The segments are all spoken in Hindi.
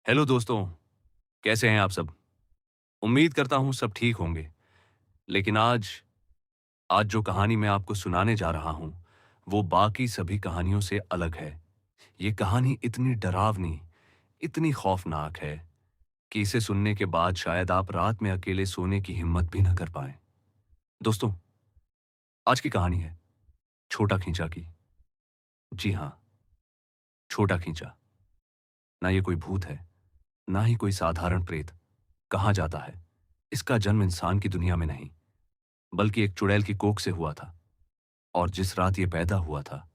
हेलो दोस्तों, कैसे हैं आप सब? उम्मीद करता हूँ सब ठीक होंगे। लेकिन आज आज जो कहानी मैं आपको सुनाने जा रहा हूँ, वो बाकी सभी कहानियों से अलग है। ये कहानी इतनी डरावनी, इतनी खौफनाक है कि इसे सुनने के बाद शायद आप रात में अकेले सोने की हिम्मत भी न कर पाएँ। दोस्तों, आज की कहानी है छोटा खींचा की। जी हाँ, छोटा खींचा। ना ये कोई भूत है, ना ही कोई साधारण प्रेत। कहा जाता है, इसका जन्म इंसान की दुनिया में नहीं, बल्कि एक चुड़ैल की कोख से हुआ था। और जिस रात ये पैदा हुआ था,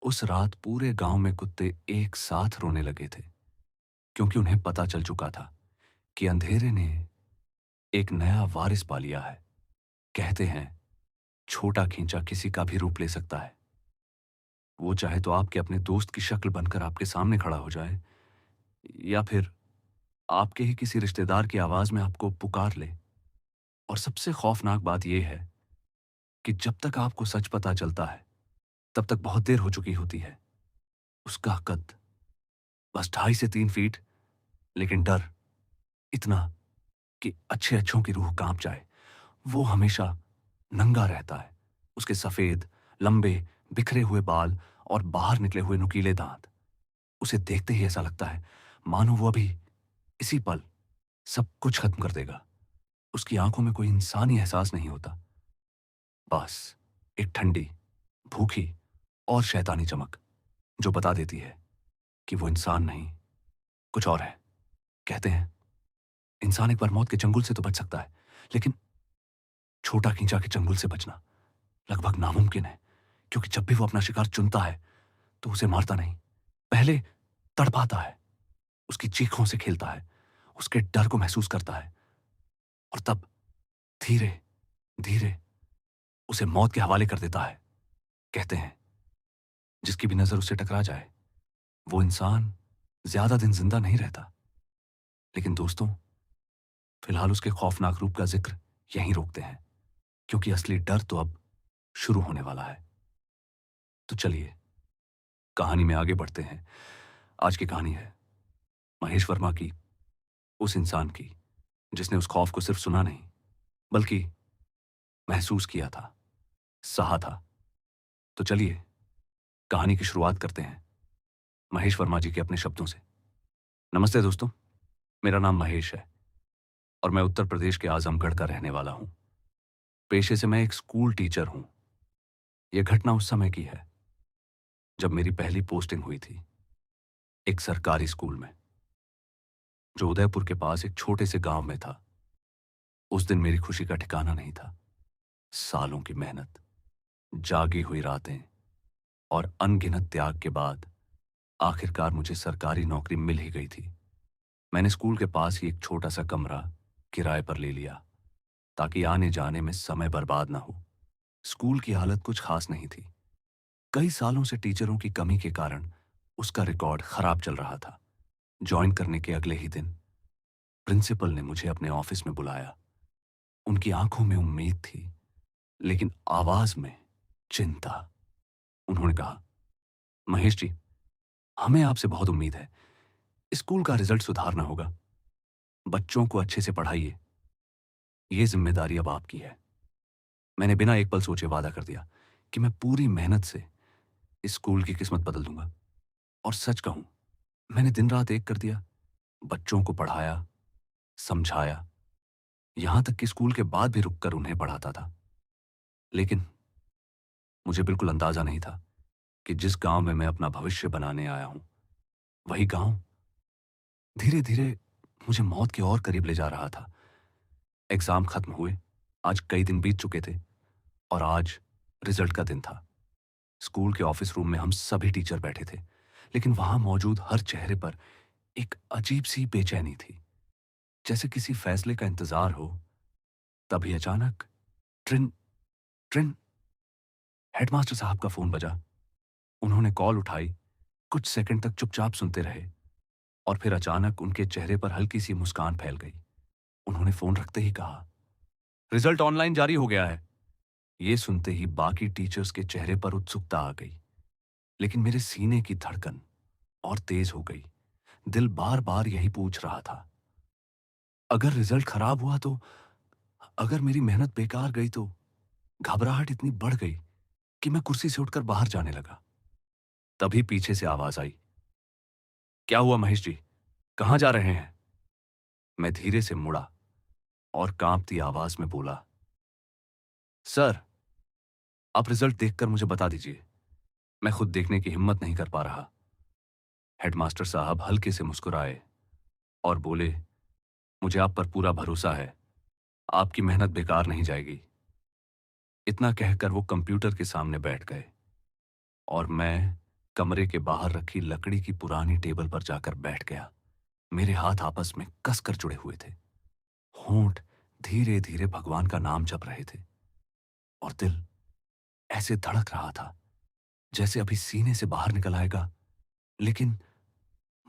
उस रात पूरे गांव में कुत्ते एक साथ रोने लगे थे, क्योंकि उन्हें पता चल चुका था कि अंधेरे ने एक नया वारिस पा लिया है। कहते हैं, छोटा खींचा किसी का भी रूप ले सकता है। वो चाहे तो आपके अपने दोस्त की शक्ल बनकर आपके सामने खड़ा हो जाए, या फिर आपके ही किसी रिश्तेदार की आवाज में आपको पुकार ले। और सबसे खौफनाक बात यह है कि जब तक आपको सच पता चलता है, तब तक बहुत देर हो चुकी होती है। उसका कद बस 2.5 से 3 फीट, लेकिन डर इतना कि अच्छे अच्छों की रूह कांप जाए। वो हमेशा नंगा रहता है। उसके सफेद, लंबे, बिखरे हुए बाल और बाहर निकले हुए नुकीले दांत। उसे देखते ही ऐसा लगता है मानो वो अभी इसी पल सब कुछ खत्म कर देगा। उसकी आंखों में कोई इंसानी एहसास नहीं होता, बस एक ठंडी, भूखी और शैतानी चमक, जो बता देती है कि वो इंसान नहीं, कुछ और है। कहते हैं, इंसान एक बार मौत के चंगुल से तो बच सकता है, लेकिन छोटा खींचा के चंगुल से बचना लगभग नामुमकिन है। क्योंकि जब भी वो अपना शिकार चुनता है, तो उसे मारता नहीं, पहले तड़पाता है, उसकी चीखों से खेलता है, उसके डर को महसूस करता है, और तब धीरे धीरे उसे मौत के हवाले कर देता है। कहते हैं, जिसकी भी नजर उससे टकरा जाए, वो इंसान ज्यादा दिन जिंदा नहीं रहता। लेकिन दोस्तों, फिलहाल उसके खौफनाक रूप का जिक्र यहीं रोकते हैं, क्योंकि असली डर तो अब शुरू होने वाला है। तो चलिए, कहानी में आगे बढ़ते हैं। आज की कहानी है महेश वर्मा की, उस इंसान की जिसने उस खौफ को सिर्फ सुना नहीं, बल्कि महसूस किया था, सहा था। तो चलिए, कहानी की शुरुआत करते हैं महेश वर्मा जी के अपने शब्दों से। नमस्ते दोस्तों, मेरा नाम महेश है, और मैं उत्तर प्रदेश के आजमगढ़ का रहने वाला हूं। पेशे से मैं एक स्कूल टीचर हूं। यह घटना उस समय की है जब मेरी पहली पोस्टिंग हुई थी, एक सरकारी स्कूल में, जो उदयपुर के पास एक छोटे से गांव में था। उस दिन मेरी खुशी का ठिकाना नहीं था। सालों की मेहनत, जागी हुई रातें और अनगिनत त्याग के बाद आखिरकार मुझे सरकारी नौकरी मिल ही गई थी। मैंने स्कूल के पास ही एक छोटा सा कमरा किराए पर ले लिया, ताकि आने जाने में समय बर्बाद ना हो। स्कूल की हालत कुछ खास नहीं थी। कई सालों से टीचरों की कमी के कारण उसका रिकॉर्ड खराब चल रहा था। ज्वाइन करने के अगले ही दिन प्रिंसिपल ने मुझे अपने ऑफिस में बुलाया। उनकी आंखों में उम्मीद थी, लेकिन आवाज में चिंता। उन्होंने कहा, महेश जी, हमें आपसे बहुत उम्मीद है। स्कूल का रिजल्ट सुधारना होगा। बच्चों को अच्छे से पढ़ाइए। ये जिम्मेदारी अब आपकी है। मैंने बिना एक पल सोचे वादा कर दिया कि मैं पूरी मेहनत से इस स्कूल की किस्मत बदल दूंगा। और सच कहूं, मैंने दिन रात एक कर दिया। बच्चों को पढ़ाया, समझाया, यहां तक कि स्कूल के बाद भी रुककर उन्हें पढ़ाता था। लेकिन मुझे बिल्कुल अंदाजा नहीं था कि जिस गांव में मैं अपना भविष्य बनाने आया हूं, वही गांव धीरे धीरे मुझे मौत के और करीब ले जा रहा था। एग्जाम खत्म हुए, आज कई दिन बीत चुके थे, और आज रिजल्ट का दिन था। स्कूल के ऑफिस रूम में हम सभी टीचर बैठे थे, लेकिन वहां मौजूद हर चेहरे पर एक अजीब सी बेचैनी थी, जैसे किसी फैसले का इंतजार हो। तभी अचानक ट्रिन ट्रिन हेडमास्टर साहब का फोन बजा। उन्होंने कॉल उठाई, कुछ सेकंड तक चुपचाप सुनते रहे, और फिर अचानक उनके चेहरे पर हल्की सी मुस्कान फैल गई। उन्होंने फोन रखते ही कहा, रिजल्ट ऑनलाइन जारी हो गया है। ये सुनते ही बाकी टीचर्स के चेहरे पर उत्सुकता आ गई, लेकिन मेरे सीने की धड़कन और तेज हो गई। दिल बार बार यही पूछ रहा था, अगर रिजल्ट खराब हुआ तो, अगर मेरी मेहनत बेकार गई तो। घबराहट इतनी बढ़ गई कि मैं कुर्सी से उठकर बाहर जाने लगा। तभी पीछे से आवाज आई, क्या हुआ महेश जी, कहां जा रहे हैं? मैं धीरे से मुड़ा और कांपती आवाज में बोला, सर, आप रिजल्ट देखकर मुझे बता दीजिए, मैं खुद देखने की हिम्मत नहीं कर पा रहा। हेडमास्टर साहब हल्के से मुस्कुराए और बोले, मुझे आप पर पूरा भरोसा है, आपकी मेहनत बेकार नहीं जाएगी। इतना कहकर वो कंप्यूटर के सामने बैठ गए और मैं कमरे के बाहर रखी लकड़ी की पुरानी टेबल पर जाकर बैठ गया। मेरे हाथ आपस में कसकर जुड़े हुए थे, होंठ धीरे धीरे भगवान का नाम जप रहे थे और दिल ऐसे धड़क रहा था जैसे अभी सीने से बाहर निकल आएगा। लेकिन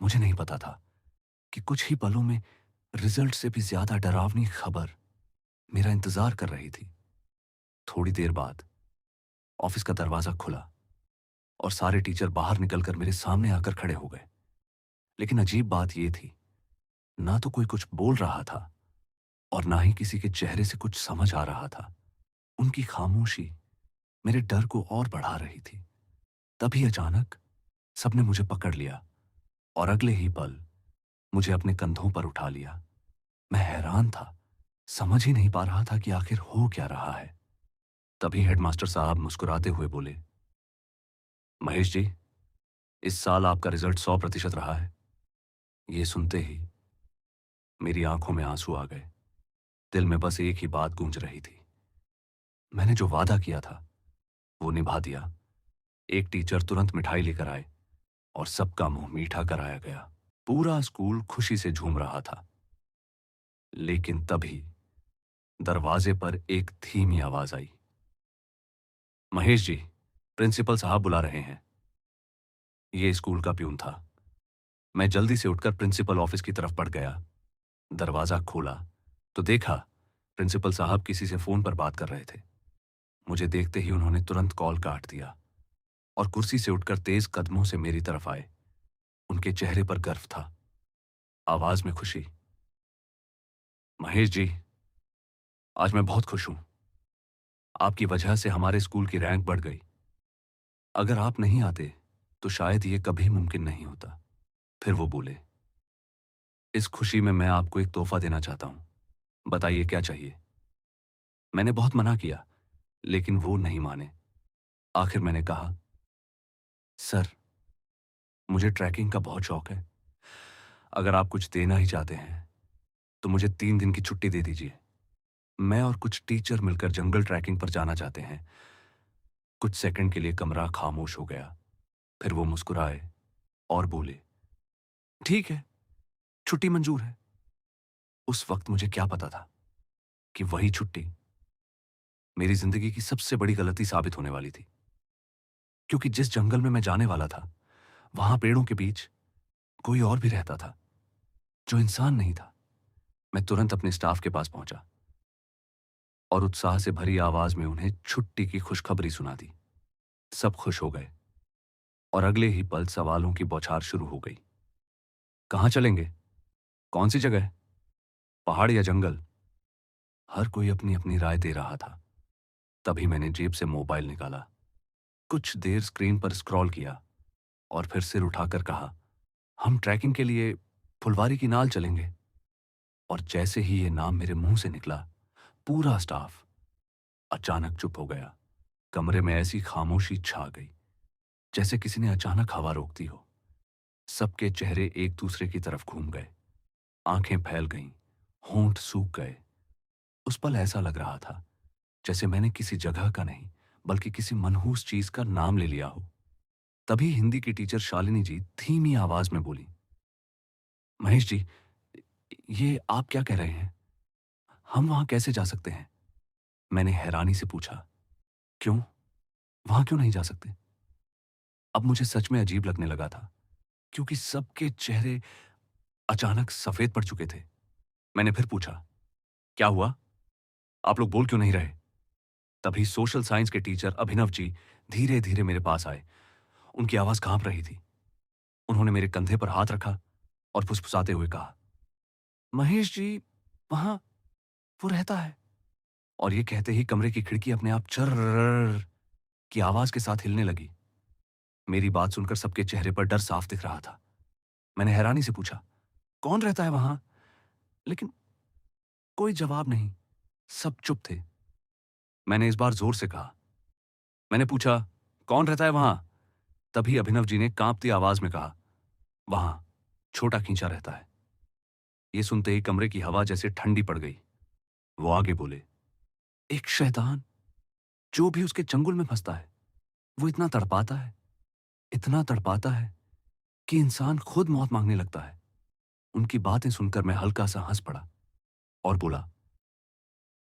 मुझे नहीं पता था कि कुछ ही पलों में रिजल्ट से भी ज्यादा डरावनी खबर मेरा इंतजार कर रही थी। थोड़ी देर बाद ऑफिस का दरवाजा खुला और सारे टीचर बाहर निकलकर मेरे सामने आकर खड़े हो गए। लेकिन अजीब बात यह थी, ना तो कोई कुछ बोल रहा था और ना ही किसी के चेहरे से कुछ समझ आ रहा था। उनकी खामोशी मेरे डर को और बढ़ा रही थी। तभी अचानक सबने मुझे पकड़ लिया और अगले ही पल मुझे अपने कंधों पर उठा लिया। मैं हैरान था, समझ ही नहीं पा रहा था कि आखिर हो क्या रहा है। तभी हेडमास्टर साहब मुस्कुराते हुए बोले, महेश जी, इस साल आपका रिजल्ट 100% रहा है। ये सुनते ही मेरी आंखों में आंसू आ गए। दिल में बस एक ही बात गूंज रही थी, मैंने जो वादा किया था वो निभा दिया। एक टीचर तुरंत मिठाई लेकर आए और सबका मुंह मीठा कराया गया। पूरा स्कूल खुशी से झूम रहा था। लेकिन तभी दरवाजे पर एक धीमी आवाज आई, महेश जी, प्रिंसिपल साहब बुला रहे हैं। ये स्कूल का प्यून था। मैं जल्दी से उठकर प्रिंसिपल ऑफिस की तरफ बढ़ गया। दरवाजा खोला तो देखा प्रिंसिपल साहब किसी से फोन पर बात कर रहे थे। मुझे देखते ही उन्होंने तुरंत कॉल काट दिया और कुर्सी से उठकर तेज कदमों से मेरी तरफ आए। उनके चेहरे पर गर्व था, आवाज में खुशी। महेश जी, आज मैं बहुत खुश हूं। आपकी वजह से हमारे स्कूल की रैंक बढ़ गई। अगर आप नहीं आते तो शायद ये कभी मुमकिन नहीं होता। फिर वो बोले, इस खुशी में मैं आपको एक तोहफा देना चाहता हूं, बताइए क्या चाहिए। मैंने बहुत मना किया लेकिन वो नहीं माने। आखिर मैंने कहा, सर, मुझे ट्रैकिंग का बहुत शौक है। अगर आप कुछ देना ही चाहते हैं तो मुझे 3 दिन की छुट्टी दे दीजिए। मैं और कुछ टीचर मिलकर जंगल ट्रैकिंग पर जाना चाहते हैं। कुछ सेकंड के लिए कमरा खामोश हो गया। फिर वो मुस्कुराए और बोले, ठीक है, छुट्टी मंजूर है। उस वक्त मुझे क्या पता था कि वही छुट्टी मेरी जिंदगी की सबसे बड़ी गलती साबित होने वाली थी। क्योंकि जिस जंगल में मैं जाने वाला था वहां पेड़ों के बीच कोई और भी रहता था जो इंसान नहीं था। मैं तुरंत अपने स्टाफ के पास पहुंचा और उत्साह से भरी आवाज में उन्हें छुट्टी की खुशखबरी सुना दी। सब खुश हो गए और अगले ही पल सवालों की बौछार शुरू हो गई। कहां चलेंगे? कौन सी जगह? पहाड़ या जंगल? हर कोई अपनी अपनी राय दे रहा था। तभी मैंने जेब से मोबाइल निकाला, कुछ देर स्क्रीन पर स्क्रॉल किया और फिर सिर उठाकर कहा, हम ट्रैकिंग के लिए फुलवारी की नाल चलेंगे। और जैसे ही ये नाम मेरे मुंह से निकला, पूरा स्टाफ अचानक चुप हो गया। कमरे में ऐसी खामोशी छा गई जैसे किसी ने अचानक हवा रोक दी हो। सबके चेहरे एक दूसरे की तरफ घूम गए, आंखें फैल गईं, होंठ सूख गए। उस पल ऐसा लग रहा था जैसे मैंने किसी जगह का नहीं बल्कि किसी मनहूस चीज का नाम ले लिया हो। तभी हिंदी की टीचर शालिनी जी धीमी आवाज में बोली, महेश जी, ये आप क्या कह रहे हैं? हम वहां कैसे जा सकते हैं? मैंने हैरानी से पूछा, क्यों? वहां क्यों नहीं जा सकते? अब मुझे सच में अजीब लगने लगा था क्योंकि सबके चेहरे अचानक सफेद पड़ चुके थे। मैंने फिर पूछा, क्या हुआ? आप लोग बोल क्यों नहीं रहे? तभी सोशल साइंस के टीचर अभिनव जी धीरे धीरे मेरे पास आए। उनकी आवाज कांप रही थी। उन्होंने मेरे कंधे पर हाथ रखा और फुसफुसाते हुए कहा, महेश जी, वहां वो रहता है। और ये कहते ही कमरे की खिड़की अपने आप चर्र की आवाज के साथ हिलने लगी। मेरी बात सुनकर सबके चेहरे पर डर साफ दिख रहा था। मैंने हैरानी से पूछा, कौन रहता है वहां? लेकिन कोई जवाब नहीं, सब चुप थे। मैंने इस बार जोर से कहा, मैंने पूछा, कौन रहता है वहां? तभी अभिनव जी ने कांपती आवाज में कहा, वहां छोटा खींचा रहता है। ये सुनते ही कमरे की हवा जैसे ठंडी पड़ गई। वो आगे बोले, एक शैतान, जो भी उसके चंगुल में फंसता है वो इतना तड़पाता है कि इंसान खुद मौत मांगने लगता है। उनकी बातें सुनकर मैं हल्का सा हंस पड़ा और बोला,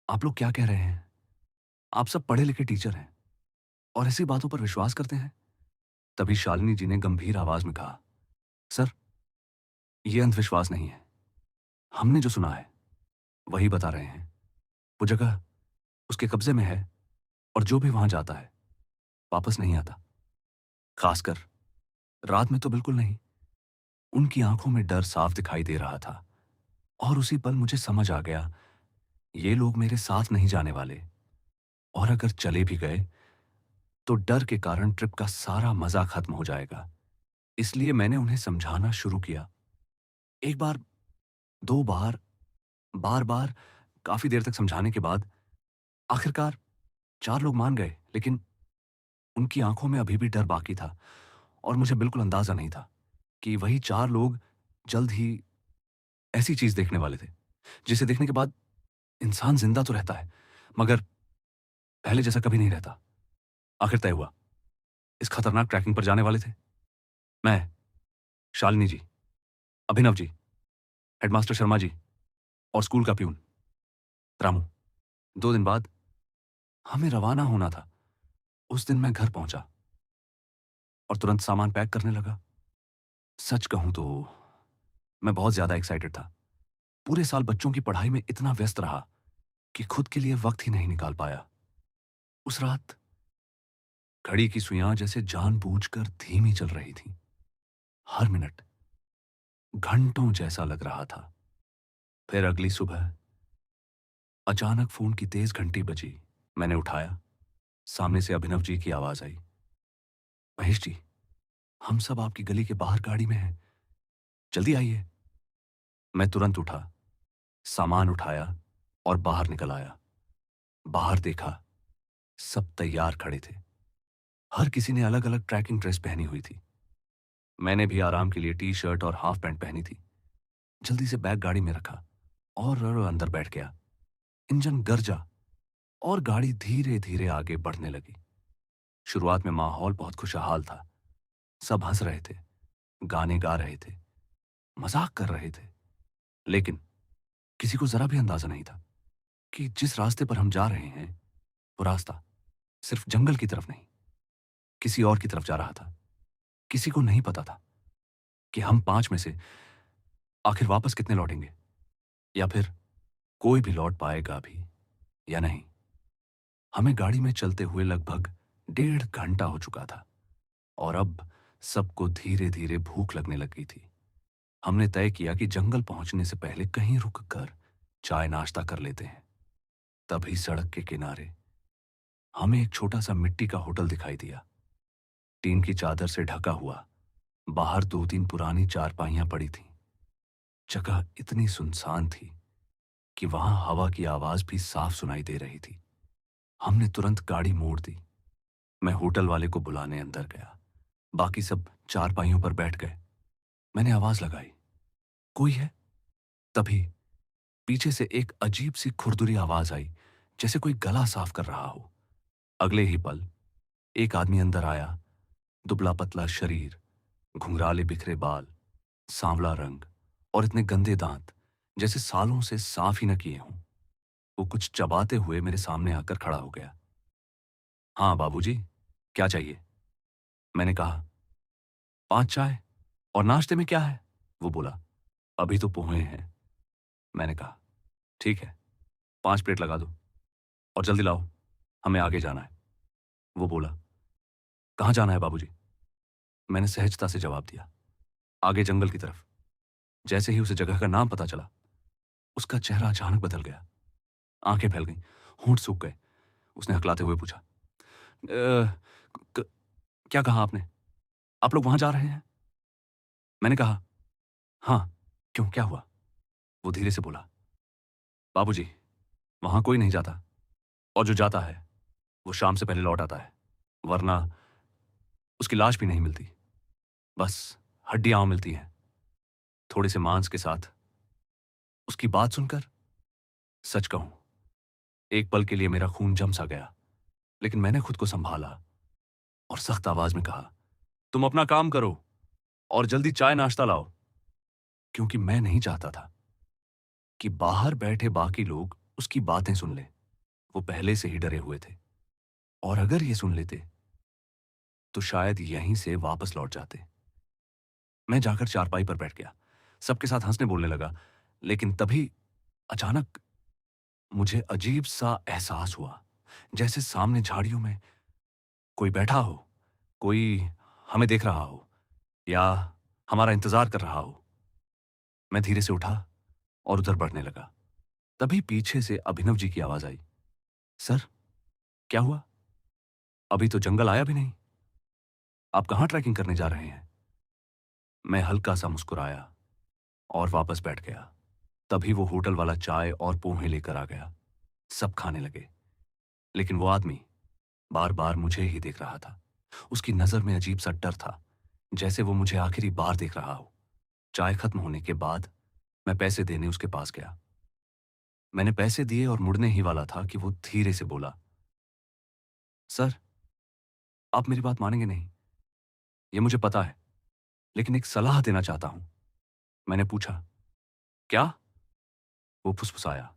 आप लोग क्या कह रहे हैं? आप सब पढ़े लिखे टीचर हैं और ऐसी बातों पर विश्वास करते हैं? तभी शालिनी जी ने गंभीर आवाज में कहा, सर, यह अंधविश्वास नहीं है। हमने जो सुना है वही बता रहे हैं। वो जगह उसके कब्जे में है और जो भी वहां जाता है वापस नहीं आता। खासकर रात में तो बिल्कुल नहीं। उनकी आंखों में डर साफ दिखाई दे रहा था और उसी पल मुझे समझ आ गया, ये लोग मेरे साथ नहीं जाने वाले, और अगर चले भी गए तो डर के कारण ट्रिप का सारा मजा खत्म हो जाएगा। इसलिए मैंने उन्हें समझाना शुरू किया। एक बार, दो बार, बार बार, काफी देर तक समझाने के बाद आखिरकार चार लोग मान गए, लेकिन उनकी आंखों में अभी भी डर बाकी था और मुझे बिल्कुल अंदाजा नहीं था कि वही चार लोग जल्द ही ऐसी चीज देखने वाले थे जिसे देखने के बाद इंसान जिंदा तो रहता है, मगर पहले जैसा कभी नहीं रहता। आखिर तय हुआ, इस खतरनाक ट्रैकिंग पर जाने वाले थे मैं, शालिनी जी, अभिनव जी, हेडमास्टर शर्मा जी और स्कूल का प्यून रामू। 2 दिन बाद हमें रवाना होना था। उस दिन मैं घर पहुंचा और तुरंत सामान पैक करने लगा। सच कहूं तो मैं बहुत ज्यादा एक्साइटेड था। पूरे साल बच्चों की पढ़ाई में इतना व्यस्त रहा कि खुद के लिए वक्त ही नहीं निकाल पाया। उस रात घड़ी की सुइयां जैसे जानबूझकर धीमी चल रही थी। हर मिनट घंटों जैसा लग रहा था। फिर अगली सुबह अचानक फोन की तेज घंटी बजी। मैंने उठाया। सामने से अभिनव जी की आवाज आई, महेश जी, हम सब आपकी गली के बाहर गाड़ी में हैं, जल्दी आइए। मैं तुरंत उठा, सामान उठाया और बाहर निकल आया। बाहर देखा, सब तैयार खड़े थे। हर किसी ने अलग अलग ट्रैकिंग ड्रेस पहनी हुई थी। मैंने भी आराम के लिए टी शर्ट और हाफ पैंट पहनी थी। जल्दी से बैग गाड़ी में रखा और अंदर बैठ गया। इंजन गरजा और गाड़ी धीरे धीरे आगे बढ़ने लगी। शुरुआत में माहौल बहुत खुशहाल था। सब हंस रहे थे, गाने गा रहे थे, मजाक कर रहे थे। लेकिन किसी को जरा भी अंदाजा नहीं था कि जिस रास्ते पर हम जा रहे हैं वो रास्ता सिर्फ जंगल की तरफ नहीं, किसी और की तरफ जा रहा था। किसी को नहीं पता था कि हम 5 में से आखिर वापस कितने लौटेंगे, या फिर कोई भी लौट पाएगा भी या नहीं। हमें गाड़ी में चलते हुए लगभग 1.5 घंटा हो चुका था और अब सबको धीरे धीरे भूख लगने लगी थी। हमने तय किया कि जंगल पहुंचने से पहले कहीं रुक कर चाय नाश्ता कर लेते हैं। तभी सड़क के किनारे हमें एक छोटा सा मिट्टी का होटल दिखाई दिया। टीन की चादर से ढका हुआ। बाहर 2-3 पुरानी चारपाइयां पड़ी थीं। जगह इतनी सुनसान थी कि वहां हवा की आवाज भी साफ सुनाई दे रही थी। हमने तुरंत गाड़ी मोड़ दी। मैं होटल वाले को बुलाने अंदर गया। बाकी सब चारपाइयों पर बैठ गए। मैंने आवाज लगाई, कोई है? तभी पीछे से एक अजीब सी खुरदुरी आवाज आई, जैसे कोई गला साफ कर रहा हो। अगले ही पल एक आदमी अंदर आया। दुबला पतला शरीर, घुंघराले बिखरे बाल, सांवला रंग और इतने गंदे दांत जैसे सालों से साफ ही न किए हों। वो कुछ चबाते हुए मेरे सामने आकर खड़ा हो गया। हाँ बाबूजी, क्या चाहिए? मैंने कहा, 5 चाय, और नाश्ते में क्या है? वो बोला, अभी तो पोहे हैं। मैंने कहा, ठीक है, 5 प्लेट लगा दो और जल्दी लाओ, हमें आगे जाना है। वो बोला, कहाँ जाना है बाबूजी? मैंने सहजता से जवाब दिया, आगे जंगल की तरफ। जैसे ही उसे जगह का नाम पता चला, उसका चेहरा अचानक बदल गया। आंखें फैल गईं, होंठ सूख गए। उसने हकलाते हुए पूछा, क क्या कहा आपने? आप लोग वहां जा रहे हैं? मैंने कहा, हाँ। क्यों, क्या हुआ? वो धीरे से बोला, बाबूजी, वहां कोई नहीं जाता, और जो जाता है वो शाम से पहले लौट आता है, वरना उसकी लाश भी नहीं मिलती, बस हड्डियां मिलती हैं, थोड़े से मांस के साथ। उसकी बात सुनकर, सच कहूं, एक पल के लिए मेरा खून जम सा गया, लेकिन मैंने खुद को संभाला और सख्त आवाज में कहा, तुम अपना काम करो और जल्दी चाय नाश्ता लाओ। क्योंकि मैं नहीं चाहता था कि बाहर बैठे बाकी लोग उसकी बातें सुन लें। वो पहले से ही डरे हुए थे, और अगर ये सुन लेते तो शायद यहीं से वापस लौट जाते। मैं जाकर चारपाई पर बैठ गया, सबके साथ हंसने बोलने लगा, लेकिन तभी अचानक मुझे अजीब सा एहसास हुआ, जैसे सामने झाड़ियों में कोई बैठा हो, कोई हमें देख रहा हो या हमारा इंतजार कर रहा हो। मैं धीरे से उठा और उधर बढ़ने लगा। तभी पीछे से अभिनव जी की आवाज आई, सर, क्या हुआ? अभी तो जंगल आया भी नहीं, आप कहां ट्रैकिंग करने जा रहे हैं? मैं हल्का सा मुस्कुराया और वापस बैठ गया। तभी वो होटल वाला चाय और पोहे लेकर आ गया। सब खाने लगे, लेकिन वो आदमी बार बार मुझे ही देख रहा था। उसकी नजर में अजीब सा डर था, जैसे वो मुझे आखिरी बार देख रहा हो। चाय खत्म होने के बाद मैं पैसे देने उसके पास गया। मैंने पैसे दिए और मुड़ने ही वाला था कि वो धीरे से बोला, सर, आप मेरी बात मानेंगे नहीं, ये मुझे पता है, लेकिन एक सलाह देना चाहता हूं। मैंने पूछा, क्या? वो फुसफुसाया,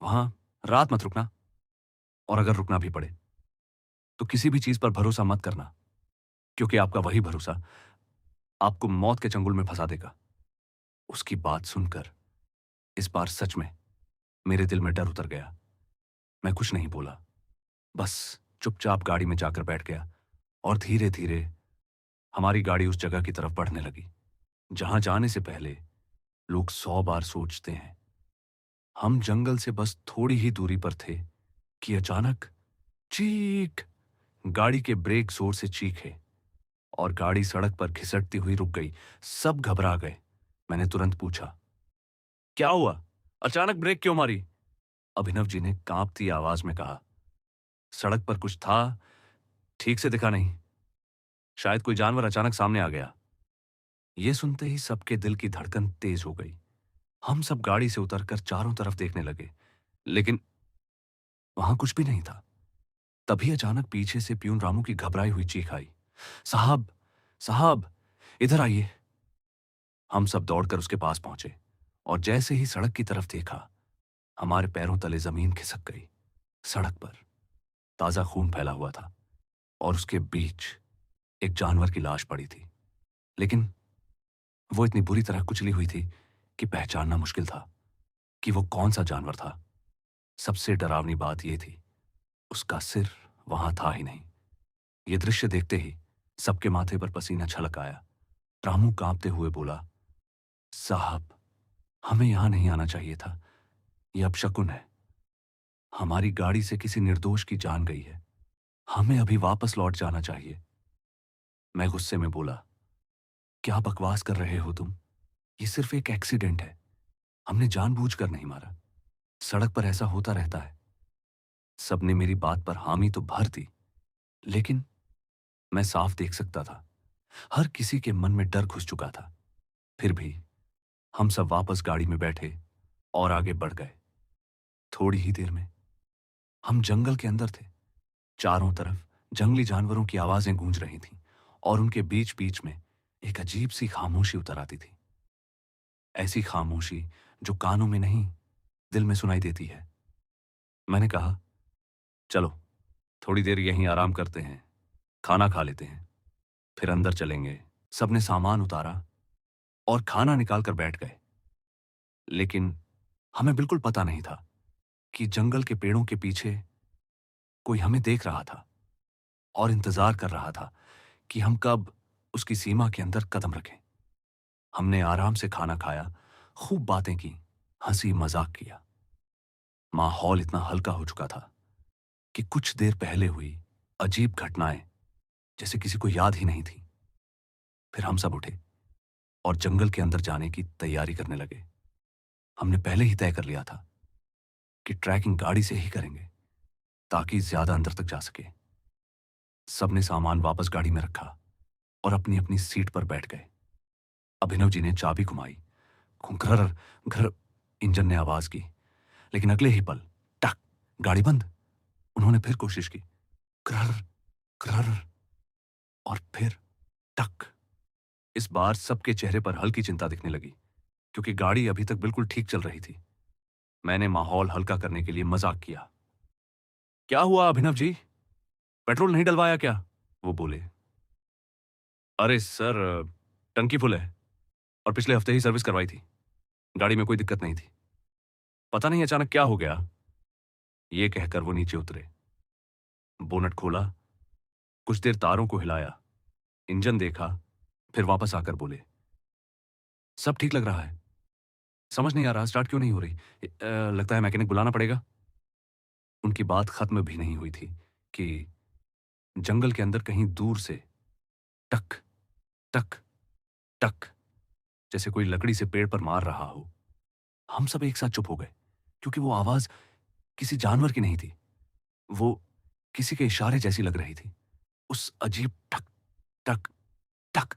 वहां रात मत रुकना, और अगर रुकना भी पड़े तो किसी भी चीज पर भरोसा मत करना, क्योंकि आपका वही भरोसा आपको मौत के चंगुल में फंसा देगा। उसकी बात सुनकर इस बार सच में मेरे दिल में डर उतर गया। मैं कुछ नहीं बोला, बस चुपचाप गाड़ी में जाकर बैठ गया, और धीरे धीरे हमारी गाड़ी उस जगह की तरफ बढ़ने लगी जहां जाने से पहले लोग 100 बार सोचते हैं। हम जंगल से बस थोड़ी ही दूरी पर थे कि अचानक चीख! गाड़ी के ब्रेक जोर से चीखे और गाड़ी सड़क पर घिसटती हुई रुक गई। सब घबरा गए। मैंने तुरंत पूछा, क्या हुआ? अचानक ब्रेक क्यों मारी? अभिनव जी ने कांपती आवाज में कहा, सड़क पर कुछ था, ठीक से दिखा नहीं, शायद कोई जानवर अचानक सामने आ गया। यह सुनते ही सबके दिल की धड़कन तेज हो गई। हम सब गाड़ी से उतरकर चारों तरफ देखने लगे, लेकिन वहां कुछ भी नहीं था। तभी अचानक पीछे से प्यून रामू की घबराई हुई चीख आई, साहब, साहब, इधर आइए। हम सब दौड़कर उसके पास पहुंचे, और जैसे ही सड़क की तरफ देखा, हमारे पैरों तले जमीन खिसक गई। सड़क पर ताजा खून फैला हुआ था, और उसके बीच एक जानवर की लाश पड़ी थी, लेकिन वो इतनी बुरी तरह कुचली हुई थी कि पहचानना मुश्किल था कि वो कौन सा जानवर था। सबसे डरावनी बात यह थी, उसका सिर वहां था ही नहीं। यह दृश्य देखते ही सबके माथे पर पसीना छलक आया। रामू कांपते हुए बोला, साहब, हमें यहां नहीं आना चाहिए था, यह अपशकुन है। हमारी गाड़ी से किसी निर्दोष की जान गई है, हमें अभी वापस लौट जाना चाहिए। मैं गुस्से में बोला, क्या बकवास कर रहे हो तुम? ये सिर्फ एक एक्सीडेंट है, हमने जानबूझकर नहीं मारा। सड़क पर ऐसा होता रहता है। सबने मेरी बात पर हामी तो भर दी, लेकिन मैं साफ देख सकता था, हर किसी के मन में डर घुस चुका था। फिर भी हम सब वापस गाड़ी में बैठे और आगे बढ़ गए। थोड़ी ही देर में हम जंगल के अंदर थे। चारों तरफ जंगली जानवरों की आवाजें गूंज रही थीं, और उनके बीच बीच में एक अजीब सी खामोशी उतर आती थी। ऐसी खामोशी जो कानों में नहीं, दिल में सुनाई देती है। मैंने कहा, चलो थोड़ी देर यहीं आराम करते हैं, खाना खा लेते हैं, फिर अंदर चलेंगे। सबने सामान उतारा और खाना निकाल कर बैठ गए, लेकिन हमें बिल्कुल पता नहीं था कि जंगल के पेड़ों के पीछे कोई हमें देख रहा था और इंतजार कर रहा था कि हम कब उसकी सीमा के अंदर कदम रखें। हमने आराम से खाना खाया, खूब बातें की, हंसी मजाक किया। माहौल इतना हल्का हो चुका था कि कुछ देर पहले हुई अजीब घटनाएं जैसे किसी को याद ही नहीं थी। फिर हम सब उठे और जंगल के अंदर जाने की तैयारी करने लगे। हमने पहले ही तय कर लिया था कि ट्रैकिंग गाड़ी से ही करेंगे ताकि ज्यादा अंदर तक जा सके। सबने सामान वापस गाड़ी में रखा और अपनी अपनी सीट पर बैठ गए। अभिनव जी ने चाबी घुमाई। घुर घर इंजन ने आवाज की, लेकिन अगले ही पल टक, गाड़ी बंद। उन्होंने फिर कोशिश की, ग्रर ग्रर, और फिर टक। इस बार सबके चेहरे पर हल्की चिंता दिखने लगी क्योंकि गाड़ी अभी तक बिल्कुल ठीक चल रही थी। मैंने माहौल हल्का करने के लिए मजाक किया, क्या हुआ अभिनव जी, पेट्रोल नहीं डलवाया क्या? वो बोले, अरे सर, टंकी फुल है और पिछले हफ्ते ही सर्विस करवाई थी। गाड़ी में कोई दिक्कत नहीं थी। पता नहीं अचानक क्या हो गया। ये कहकर वो नीचे उतरे, बोनट खोला, कुछ देर तारों को हिलाया, इंजन देखा, फिर वापस आकर बोले, सब ठीक लग रहा है। समझ नहीं आ रहा स्टार्ट क्यों नहीं हो रही। लगता है मैकेनिक बुलाना पड़ेगा। उनकी बात खत्म भी नहीं हुई थी कि जंगल के अंदर कहीं दूर से टक टक टक, जैसे कोई लकड़ी से पेड़ पर मार रहा हो। हम सब एक साथ चुप हो गए क्योंकि वो आवाज किसी जानवर की नहीं थी। वो किसी के इशारे जैसी लग रही थी। उस अजीब टक टक टक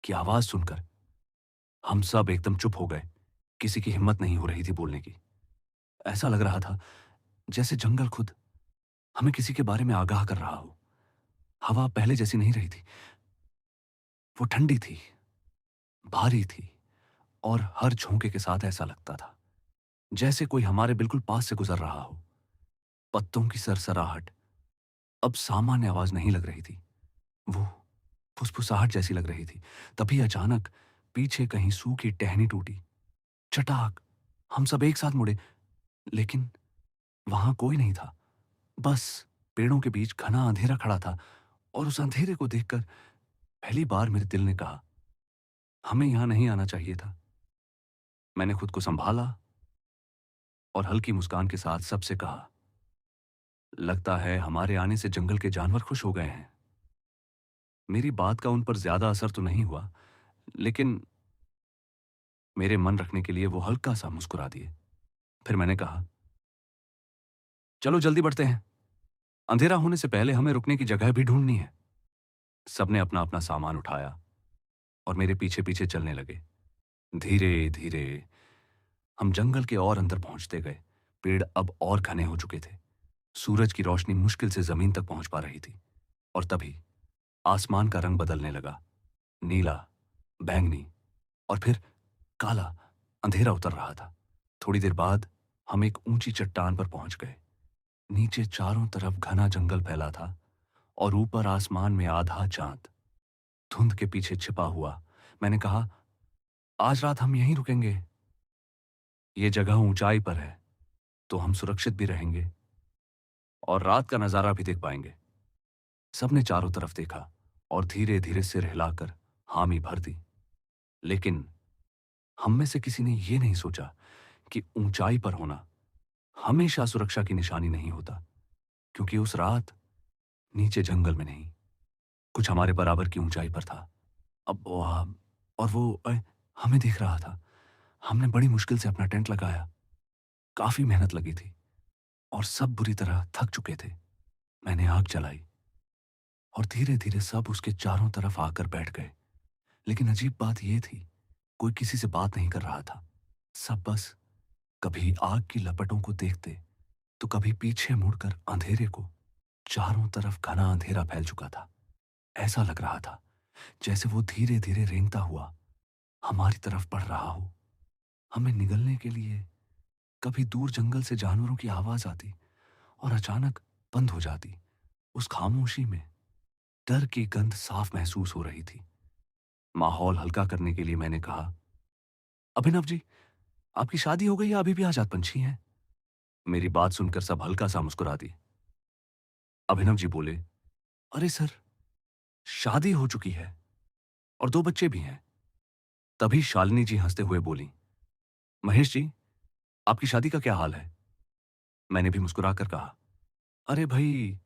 की आवाज सुनकर हम सब एकदम चुप हो गए। किसी की हिम्मत नहीं हो रही थी बोलने की। ऐसा लग रहा था जैसे जंगल खुद हमें किसी के बारे में आगाह कर रहा हो। हवा पहले जैसी नहीं रही थी। वो ठंडी थी, भारी थी, और हर झोंके के साथ ऐसा लगता था जैसे कोई हमारे बिल्कुल पास से गुजर रहा हो। पत्तों की सरसराहट अब सामान्य आवाज नहीं लग रही थी, वो फुसफुसाहट जैसी लग रही थी। तभी अचानक पीछे कहीं सूखी टहनी टूटी। चटाक, हम सब एक साथ मुड़े, लेकिन वहां कोई नहीं था। बस पेड़ों के बीच घना अंधेरा खड़ा था, और उस अंधेरे को देखकर पहली बार मेरे दिल ने कहा, हमें यहां नहीं आना चाहिए था। मैंने खुद को संभाला और हल्की मुस्कान के साथ सबसे कहा, लगता है हमारे आने से जंगल के जानवर खुश हो गए हैं। मेरी बात का उन पर ज्यादा असर तो नहीं हुआ, लेकिन मेरे मन रखने के लिए वो हल्का सा मुस्कुरा दिए। फिर मैंने कहा, चलो जल्दी बढ़ते हैं, अंधेरा होने से पहले हमें रुकने की जगह भी ढूंढनी है। सबने अपना अपना सामान उठाया और मेरे पीछे पीछे चलने लगे। धीरे धीरे हम जंगल के और अंदर पहुंचते गए। पेड़ अब और घने हो चुके थे। सूरज की रोशनी मुश्किल से जमीन तक पहुंच पा रही थी। और तभी आसमान का रंग बदलने लगा। नीला, बैंगनी, और फिर काला। अंधेरा उतर रहा था। थोड़ी देर बाद हम एक ऊंची चट्टान पर पहुंच गए। नीचे चारों तरफ घना जंगल फैला था और ऊपर आसमान में आधा चांद धुंध के पीछे छिपा हुआ। मैंने कहा, आज रात हम यहीं रुकेंगे। ये जगह ऊंचाई पर है तो हम सुरक्षित भी रहेंगे और रात का नजारा भी देख पाएंगे। सबने चारों तरफ देखा और धीरे धीरे सिर हिलाकर हामी भर दी। लेकिन हम में से किसी ने यह नहीं सोचा कि ऊंचाई पर होना हमेशा सुरक्षा की निशानी नहीं होता, क्योंकि उस रात नीचे जंगल में नहीं, कुछ हमारे बराबर की ऊंचाई पर था। अब और वो हमें देख रहा था। हमने बड़ी मुश्किल से अपना टेंट लगाया। काफी मेहनत लगी थी और सब बुरी तरह थक चुके थे। मैंने आग जलाई और धीरे धीरे सब उसके चारों तरफ आकर बैठ गए। लेकिन अजीब बात यह थी, कोई किसी से बात नहीं कर रहा था। सब बस कभी आग की लपटों को देखते तो कभी पीछे मुड़कर अंधेरे को। चारों तरफ घना अंधेरा फैल चुका था। ऐसा लग रहा था जैसे वो धीरे धीरे रेंगता हुआ हमारी तरफ बढ़ रहा हो। हमें निगलने के लिए कभी दूर जंगल से जानवरों की आवाज आती और अचानक बंद हो जाती। उस खामोशी में डर की गंध साफ महसूस हो रही थी। माहौल हल्का करने के लिए मैंने कहा, अभिनव जी, आपकी शादी हो गई या अभी भी आजाद पंछी हैं? मेरी बात सुनकर सब हल्का सा मुस्कुरा दी। अभिनव जी बोले, अरे सर, शादी हो चुकी है और 2 बच्चे भी हैं। तभी शालिनी जी हंसते हुए बोली, महेश जी, आपकी शादी का क्या हाल है? मैंने भी मुस्कुराकर कहा, अरे भाई,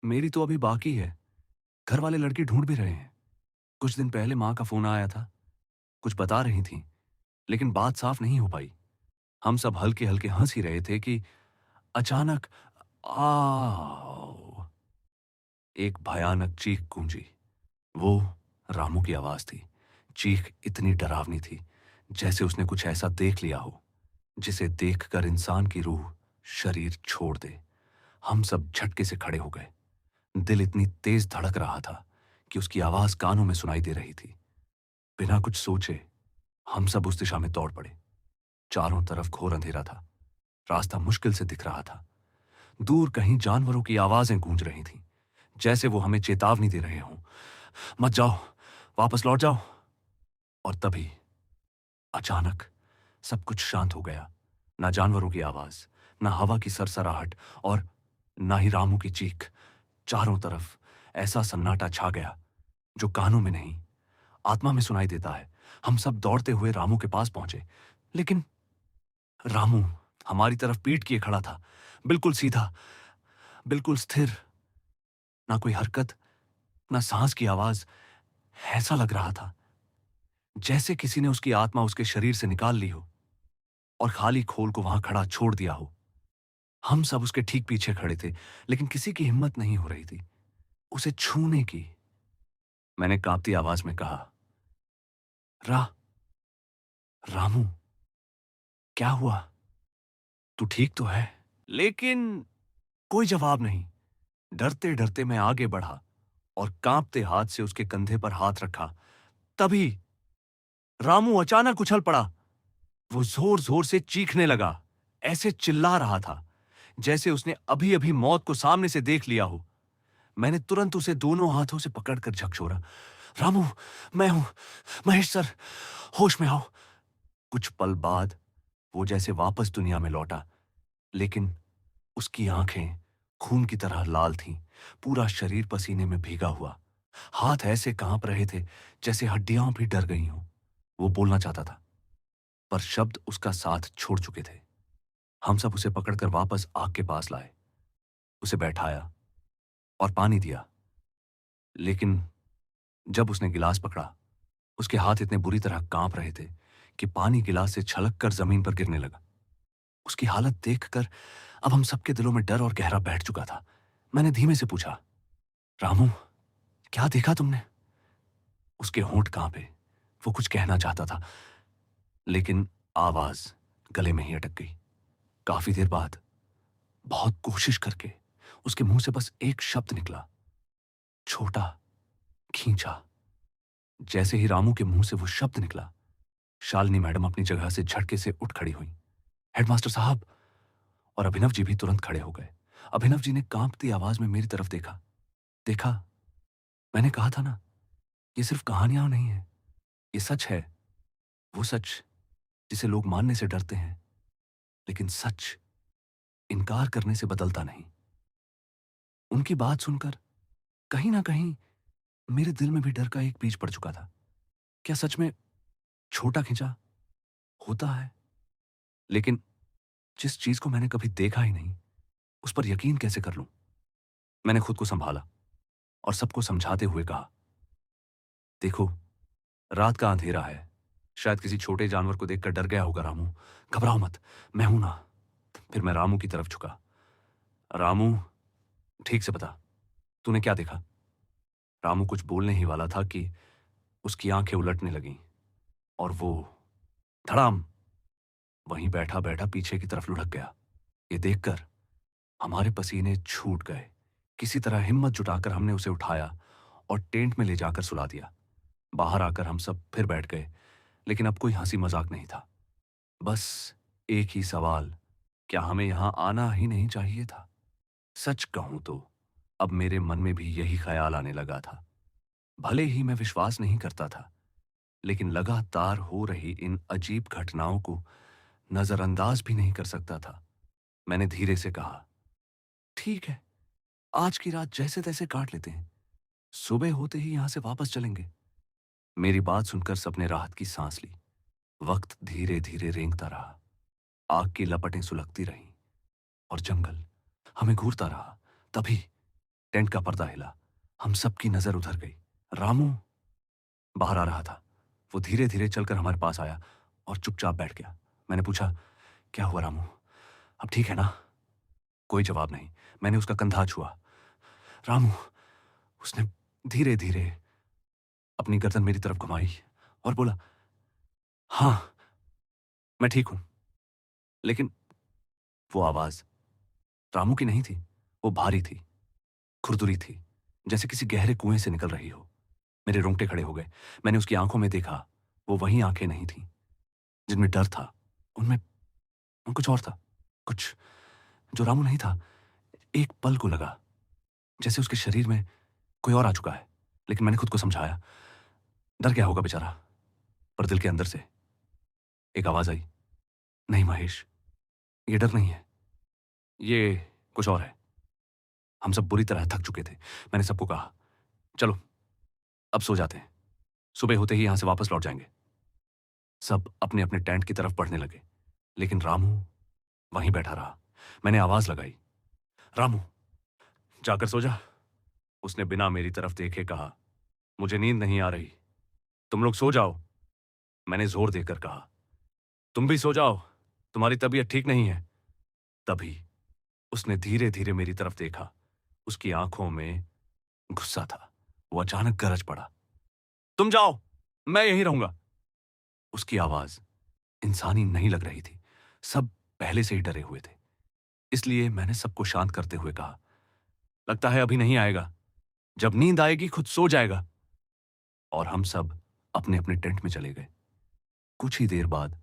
मेरी तो अभी बाकी है। घर वाले लड़की ढूंढ भी रहे हैं। कुछ दिन पहले माँ का फोन आया था, कुछ बता रही थी, लेकिन बात साफ नहीं हो पाई। हम सब हल्के हल्के हंस ही रहे थे कि अचानक आ एक भयानक चीख गूंजी। वो रामू की आवाज थी। चीख इतनी डरावनी थी, जैसे उसने कुछ ऐसा देख लिया हो जिसे देखकर इंसान की रूह शरीर छोड़ दे। हम सब झटके से खड़े हो गए। दिल इतनी तेज धड़क रहा था कि उसकी आवाज कानों में सुनाई दे रही थी। बिना कुछ सोचे हम सब उस दिशा में दौड़ पड़े। चारों तरफ घोर अंधेरा था। रास्ता मुश्किल से दिख रहा था। दूर कहीं जानवरों की आवाजें गूंज रही थीं, जैसे वो हमें चेतावनी दे रहे हों, मत जाओ, वापस लौट जाओ। और तभी अचानक सब कुछ शांत हो गया। ना जानवरों की आवाज, ना हवा की सरसराहट, और ना ही रामू की चीख। चारों तरफ ऐसा सन्नाटा छा गया जो कानों में नहीं, आत्मा में सुनाई देता है। हम सब दौड़ते हुए रामू के पास पहुंचे, लेकिन रामू हमारी तरफ पीठ किए खड़ा था, बिल्कुल सीधा, बिल्कुल स्थिर। ना कोई हरकत, ना सांस की आवाज। ऐसा लग रहा था जैसे किसी ने उसकी आत्मा उसके शरीर से निकाल ली हो और खाली खोल को वहां खड़ा छोड़ दिया हो। हम सब उसके ठीक पीछे खड़े थे, लेकिन किसी की हिम्मत नहीं हो रही थी उसे छूने की। मैंने कांपती आवाज में कहा, रा रामू, क्या हुआ? तू ठीक तो है? लेकिन कोई जवाब नहीं। डरते डरते मैं आगे बढ़ा और कांपते हाथ से उसके कंधे पर हाथ रखा। तभी रामू अचानक उछल पड़ा। वो जोर जोर से चीखने लगा, ऐसे चिल्ला रहा था जैसे उसने अभी अभी मौत को सामने से देख लिया हो। मैंने तुरंत उसे दोनों हाथों से पकड़कर झकझोरा। रामू, मैं हूं, महेश सर, होश में आओ। कुछ पल बाद वो जैसे वापस दुनिया में लौटा, लेकिन उसकी आंखें खून की तरह लाल थीं, पूरा शरीर पसीने में भीगा हुआ। हाथ ऐसे कांप रहे थे जैसे हड्डियां भी डर गई हों। वो बोलना चाहता था, पर शब्द उसका साथ छोड़ चुके थे। हम सब उसे पकड़कर वापस आग के पास लाए, उसे बैठाया और पानी दिया। लेकिन जब उसने गिलास पकड़ा, उसके हाथ इतने बुरी तरह कांप रहे थे कि पानी गिलास से छलक कर जमीन पर गिरने लगा। उसकी हालत देखकर अब हम सबके दिलों में डर और गहरा बैठ चुका था। मैंने धीमे से पूछा, रामू, क्या देखा तुमने? उसके होंठ कांपे। वो कुछ कहना चाहता था, लेकिन आवाज गले में ही अटक गई। काफी देर बाद, बहुत कोशिश करके, उसके मुंह से बस एक शब्द निकला, छोटा, खींचा। जैसे ही रामू के मुंह से वो शब्द निकला, शालिनी मैडम अपनी जगह से झटके से उठ खड़ी हुई। हेडमास्टर साहब और अभिनव जी भी तुरंत खड़े हो गए। अभिनव जी ने कांपती आवाज में मेरी तरफ देखा। देखा, मैंने कहा था ना, ये सिर्फ कहानियां नहीं है, ये सच है। वो सच जिसे लोग मानने से डरते हैं, लेकिन सच इनकार करने से बदलता नहीं। उनकी बात सुनकर कहीं ना कहीं मेरे दिल में भी डर का एक बीज पड़ चुका था। क्या सच में छोटा खिंचा होता है? लेकिन जिस चीज को मैंने कभी देखा ही नहीं, उस पर यकीन कैसे कर लूं? मैंने खुद को संभाला और सबको समझाते हुए कहा, देखो, रात का अंधेरा है। शायद किसी छोटे जानवर को देखकर डर गया होगा रामू। घबराओ मत, मैं हूं ना। फिर मैं रामू की तरफ झुका। रामू, ठीक से बता, तूने क्या देखा? रामू कुछ बोलने ही वाला था कि उसकी आंखें उलटने लगीं और वो धड़ाम वहीं बैठा बैठा पीछे की तरफ लुढ़क गया। ये देखकर हमारे पसीने छूट गए। किसी तरह हिम्मत जुटाकर हमने उसे उठाया और टेंट में ले जाकर सुला दिया। बाहर आकर हम सब फिर बैठ गए, लेकिन अब कोई हंसी मजाक नहीं था। बस एक ही सवाल, क्या हमें यहां आना ही नहीं चाहिए था? सच कहूं तो अब मेरे मन में भी यही ख्याल आने लगा था। भले ही मैं विश्वास नहीं करता था, लेकिन लगातार हो रही इन अजीब घटनाओं को नजरअंदाज भी नहीं कर सकता था। मैंने धीरे से कहा, ठीक है, आज की रात जैसे तैसे काट लेते हैं। सुबह होते ही यहां से वापस चलेंगे। मेरी बात सुनकर सबने राहत की सांस ली। वक्त धीरे धीरे रेंगता रहा। आग की लपटें सुलगती रहीं और जंगल हमें घूरता रहा। तभी टेंट का पर्दा हिला। हम सबकी नजर उधर गई। रामू बाहर आ रहा था। वो धीरे धीरे चलकर हमारे पास आया और चुपचाप बैठ गया। मैंने पूछा, क्या हुआ रामू, अब ठीक है ना? कोई जवाब नहीं। मैंने उसका कंधा छुआ। रामू, उसने धीरे धीरे अपनी गर्दन मेरी तरफ घुमाई और बोला, हाँ, मैं ठीक हूं। लेकिन वो आवाज रामू की नहीं थी। वो भारी थी, खुरदुरी थी, जैसे किसी गहरे कुएं से निकल रही हो। मेरे रोंगटे खड़े हो गए। मैंने उसकी आंखों में देखा। वो वही आंखें नहीं थीं जिनमें डर था। उनमें कुछ और था, कुछ जो रामू नहीं था। एक पल को लगा जैसे उसके शरीर में कोई और आ चुका है। लेकिन मैंने खुद को समझाया, डर क्या होगा बेचारा। पर दिल के अंदर से एक आवाज आई, नहीं महेश, ये डर नहीं है, ये कुछ और है। हम सब बुरी तरह थक चुके थे। मैंने सबको कहा, चलो अब सो जाते हैं, सुबह होते ही यहां से वापस लौट जाएंगे। सब अपने अपने टेंट की तरफ बढ़ने लगे, लेकिन रामू वहीं बैठा रहा। मैंने आवाज लगाई, रामू, जाकर सो जा। उसने बिना मेरी तरफ देखे कहा, मुझे नींद नहीं आ रही, तुम लोग सो जाओ। मैंने जोर देकर कहा, तुम भी सो जाओ, तुम्हारी तबीयत ठीक नहीं है। तभी उसने धीरे धीरे मेरी तरफ देखा। उसकी आंखों में गुस्सा था। वो अचानक गरज पड़ा, तुम जाओ, मैं यहीं रहूंगा। उसकी आवाज इंसानी नहीं लग रही थी। सब पहले से ही डरे हुए थे। इसलिए मैंने सबको शांत करते हुए कहा, लगता है अभी नहीं आएगा, जब नींद आएगी खुद सो जाएगा। और हम सब अपने अपने टेंट में चले गए। कुछ ही देर बाद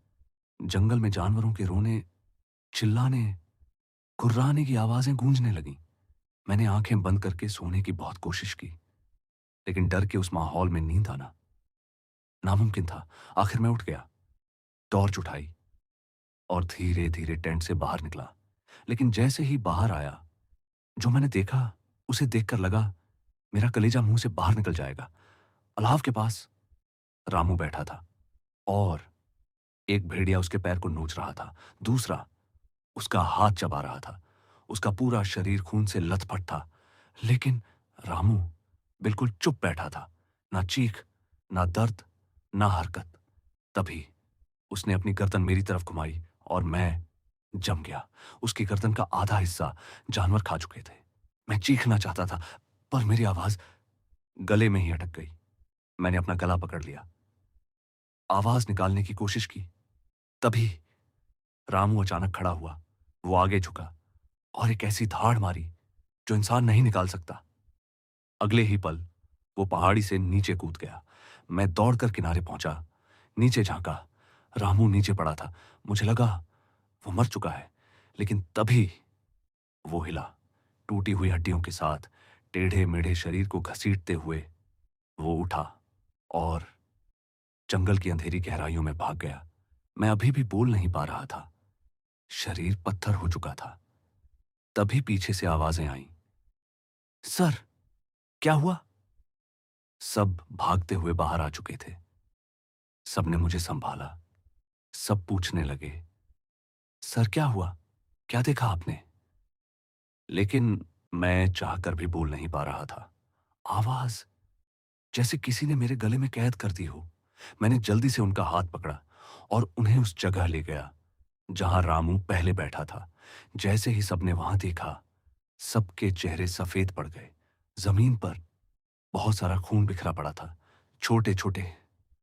जंगल में जानवरों के रोने, चिल्लाने, कुर्राने की आवाजें गूंजने लगीं। मैंने आंखें बंद करके सोने की बहुत कोशिश की, लेकिन डर के उस माहौल में नींद आना नामुमकिन था। आखिर मैं उठ गया, टॉर्च उठाई और धीरे धीरे टेंट से बाहर निकला। लेकिन जैसे ही बाहर आया, जो मैंने देखा उसे देखकर लगा मेरा कलेजा मुंह से बाहर निकल जाएगा। अलाव के पास रामू बैठा था और एक भेड़िया उसके पैर को नोच रहा था, दूसरा उसका हाथ चबा रहा था। उसका पूरा शरीर खून से लथपथ था, लेकिन रामू बिल्कुल चुप बैठा था। ना चीख, ना दर्द, ना हरकत। तभी उसने अपनी गर्दन मेरी तरफ घुमाई और मैं जम गया। उसकी गर्दन का आधा हिस्सा जानवर खा चुके थे। मैं चीखना चाहता था, पर मेरी आवाज गले में ही अटक गई। मैंने अपना गला पकड़ लिया, आवाज निकालने की कोशिश की। तभी रामू अचानक खड़ा हुआ। वो आगे झुका और एक ऐसी धाड़ मारी जो इंसान नहीं निकाल सकता। अगले ही पल वो पहाड़ी से नीचे कूद गया। मैं दौड़कर किनारे पहुंचा, नीचे झांका। रामू नीचे पड़ा था। मुझे लगा वो मर चुका है, लेकिन तभी वो हिला। टूटी हुई हड्डियों के साथ टेढ़े मेढ़े शरीर को घसीटते हुए वो उठा और जंगल की अंधेरी गहराइयों में भाग गया। मैं अभी भी बोल नहीं पा रहा था, शरीर पत्थर हो चुका था। तभी पीछे से आवाजें आईं, सर, क्या हुआ? सब भागते हुए बाहर आ चुके थे। सबने मुझे संभाला। सब पूछने लगे, सर क्या हुआ, क्या देखा आपने? लेकिन मैं चाहकर भी बोल नहीं पा रहा था। आवाज जैसे किसी ने मेरे गले में कैद कर दी हो। मैंने जल्दी से उनका हाथ पकड़ा और उन्हें उस जगह ले गया जहां रामू पहले बैठा था। जैसे ही सबने वहां देखा, सबके चेहरे सफेद पड़ गए। जमीन पर बहुत सारा खून बिखरा पड़ा था। छोटे छोटे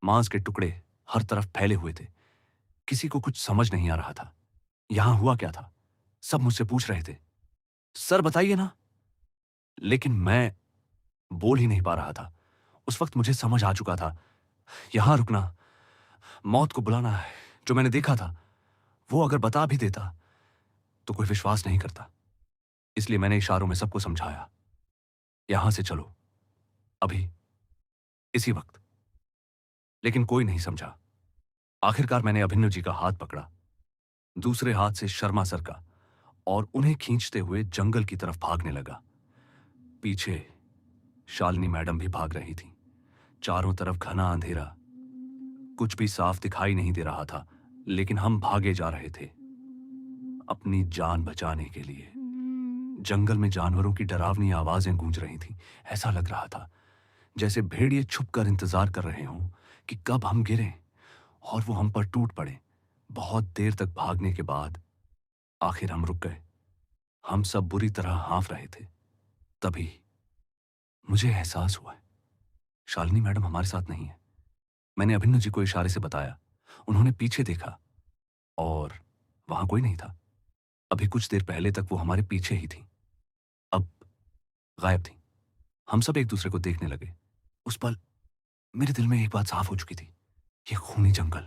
मांस के टुकड़े हर तरफ फैले हुए थे। किसी को कुछ समझ नहीं आ रहा था, यहां हुआ क्या था। सब मुझसे पूछ रहे थे, सर बताइए ना। लेकिन मैं बोल ही नहीं पा रहा था। उस वक्त मुझे समझ आ चुका था, यहां रुकना, मौत को बुलाना है। जो मैंने देखा था वो अगर बता भी देता तो कोई विश्वास नहीं करता। इसलिए मैंने इशारों में सबको समझाया, यहां से चलो, अभी, इसी वक्त। लेकिन कोई नहीं समझा। आखिरकार मैंने अभिन्नू जी का हाथ पकड़ा, दूसरे हाथ से शर्मा सर का, और उन्हें खींचते हुए जंगल की तरफ भागने लगा। पीछे शालिनी मैडम भी भाग रही थी। चारों तरफ घना अंधेरा, कुछ भी साफ दिखाई नहीं दे रहा था, लेकिन हम भागे जा रहे थे अपनी जान बचाने के लिए। जंगल में जानवरों की डरावनी आवाजें गूंज रही थीं। ऐसा लग रहा था जैसे भेड़िए छुपकर इंतजार कर रहे हों कि कब हम गिरें और वो हम पर टूट पड़े। बहुत देर तक भागने के बाद आखिर हम रुक गए। हम सब बुरी तरह हाँफ रहे थे। तभी मुझे एहसास हुआ है, शालिनी मैडम हमारे साथ नहीं है। मैंने अभिन्नू जी को इशारे से बताया। उन्होंने पीछे देखा और वहां कोई नहीं था। अभी कुछ देर पहले तक वो हमारे पीछे ही थी, अब गायब थी। हम सब एक दूसरे को देखने लगे। उस पल मेरे दिल में एक बात साफ हो चुकी थी, ये खूनी जंगल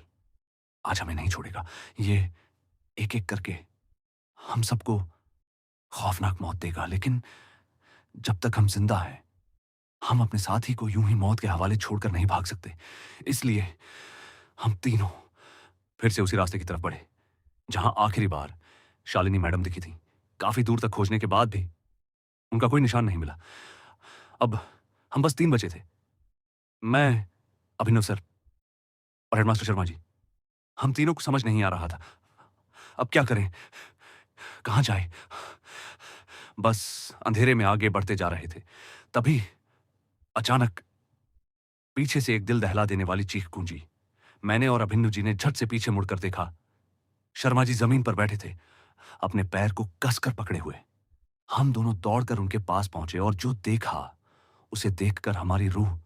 आज हमें नहीं छोड़ेगा। ये एक एक करके हम सबको खौफनाक मौत देगा, लेकिन जब तक हम जिंदा हैं हम अपने साथी को यूं ही मौत के हवाले छोड़कर नहीं भाग सकते। इसलिए हम तीनों फिर से उसी रास्ते की तरफ बढ़े जहां आखिरी बार शालिनी मैडम दिखी थी। काफी दूर तक खोजने के बाद भी उनका कोई निशान नहीं मिला। अब हम बस 3 बचे थे, मैं, अभिनव सर और हेडमास्टर शर्मा जी। हम तीनों को समझ नहीं आ रहा था अब क्या करें, कहां जाए। बस अंधेरे में आगे बढ़ते जा रहे थे। तभी अचानक पीछे से एक दिल दहला देने वाली चीख गूंजी। मैंने और अभिन्नू जी ने झट से पीछे मुड़कर देखा। शर्मा जी जमीन पर बैठे थे, अपने पैर को कसकर पकड़े हुए। हम दोनों दौड़कर उनके पास पहुंचे और जो देखा उसे देखकर हमारी रूह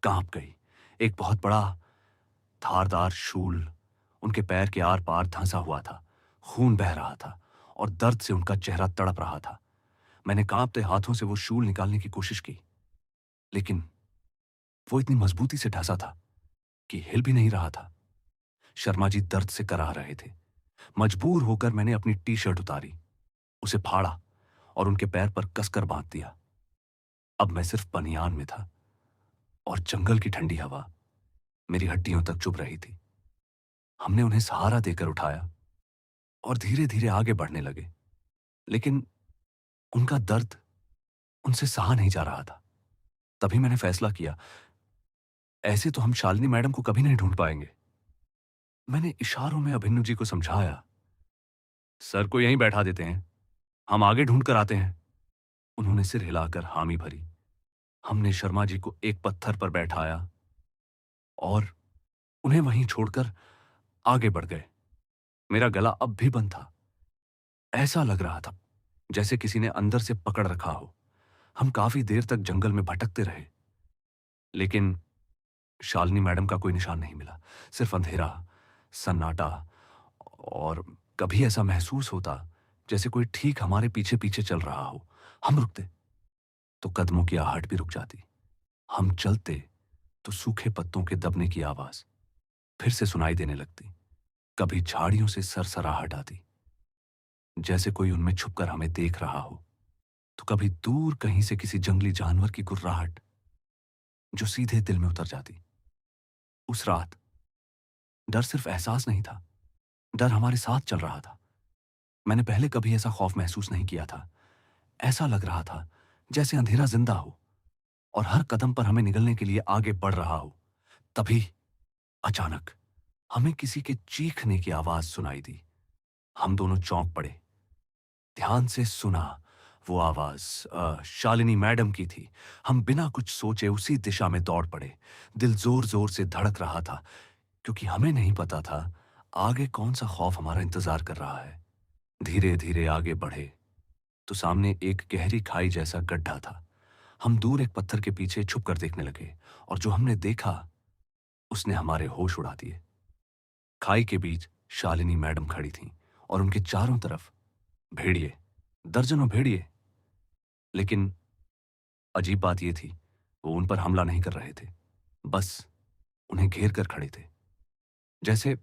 कांप गई। एक बहुत बड़ा धारदार शूल उनके पैर के आर पार धंसा हुआ था। खून बह रहा था और दर्द से उनका चेहरा तड़प रहा था। मैंने कांपते हाथों से वो शूल निकालने की कोशिश की, लेकिन वो इतनी मजबूती से ढसा था कि हिल भी नहीं रहा था। शर्मा जी दर्द से कराह रहे थे। मजबूर होकर मैंने अपनी टी शर्ट उतारी, उसे फाड़ा और उनके पैर पर कसकर बांध दिया। अब मैं सिर्फ बनियान में था और जंगल की ठंडी हवा मेरी हड्डियों तक चुभ रही थी। हमने उन्हें सहारा देकर उठाया और धीरे धीरे आगे बढ़ने लगे, लेकिन उनका दर्द उनसे सहा नहीं जा रहा था। तभी मैंने फैसला किया, ऐसे तो हम शालिनी मैडम को कभी नहीं ढूंढ पाएंगे। मैंने इशारों में अभिन्नू जी को समझाया, सर को यहीं बैठा देते हैं, हम आगे ढूंढ कर आते हैं। उन्होंने सिर हिलाकर हामी भरी। हमने शर्मा जी को एक पत्थर पर बैठाया और उन्हें वहीं छोड़कर आगे बढ़ गए। मेरा गला अब भी बंद था। ऐसा लग रहा था जैसे किसी ने अंदर से पकड़ रखा हो। हम काफी देर तक जंगल में भटकते रहे, लेकिन शालिनी मैडम का कोई निशान नहीं मिला। सिर्फ अंधेरा, सन्नाटा और कभी ऐसा महसूस होता जैसे कोई ठीक हमारे पीछे पीछे चल रहा हो। हम रुकते तो कदमों की आहट भी रुक जाती। हम चलते तो सूखे पत्तों के दबने की आवाज फिर से सुनाई देने लगती। कभी झाड़ियों से सरसराहट आती, जैसे कोई उनमें छुपकर हमें देख रहा हो, तो कभी दूर कहीं से किसी जंगली जानवर की गुर्राहट जो सीधे दिल में उतर जाती। उस रात डर सिर्फ एहसास नहीं था, डर हमारे साथ चल रहा था। मैंने पहले कभी ऐसा खौफ महसूस नहीं किया था। ऐसा लग रहा था जैसे अंधेरा जिंदा हो और हर कदम पर हमें निगलने के लिए आगे बढ़ रहा हो। तभी अचानक हमें किसी के चीखने की आवाज सुनाई दी। हम दोनों चौंक पड़े। ध्यान से सुना, वो आवाज शालिनी मैडम की थी। हम बिना कुछ सोचे उसी दिशा में दौड़ पड़े। दिल जोर जोर से धड़क रहा था, क्योंकि हमें नहीं पता था आगे कौन सा खौफ हमारा इंतजार कर रहा है। धीरे धीरे आगे बढ़े तो सामने एक गहरी खाई जैसा गड्ढा था। हम दूर एक पत्थर के पीछे छुप कर देखने लगे और जो हमने देखा उसने हमारे होश उड़ा दिए। खाई के बीच शालिनी मैडम खड़ी थीं और उनके चारों तरफ भेड़िए, दर्जनों भेड़िए। लेकिन अजीब बात यह थी, वो उन पर हमला नहीं कर रहे थे, बस उन्हें घेर कर खड़े थे, जैसे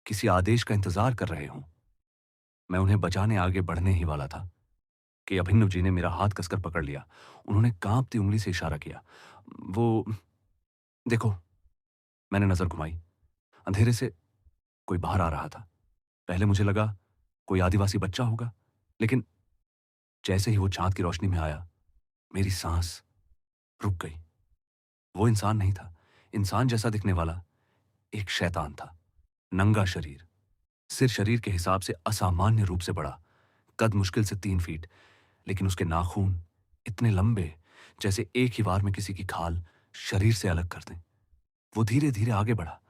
किसी आदेश का इंतजार कर रहे हों। मैं उन्हें बचाने आगे बढ़ने ही वाला था कि अभिन्नव जी ने मेरा हाथ कसकर पकड़ लिया। उन्होंने कांपती उंगली से इशारा किया, वो देखो। मैंने नजर घुमाई। अंधेरे से कोई बाहर आ रहा था। पहले मुझे लगा कोई आदिवासी बच्चा होगा, लेकिन जैसे ही वो चांद की रोशनी में आया, मेरी सांस रुक गई। वो इंसान नहीं था, इंसान जैसा दिखने वाला एक शैतान था। नंगा शरीर, सिर शरीर के हिसाब से असामान्य रूप से बड़ा, कद मुश्किल से 3 फीट, लेकिन उसके नाखून इतने लंबे जैसे एक ही बार में किसी की खाल शरीर से अलग कर दें। वो धीरे धीरे आगे बढ़ा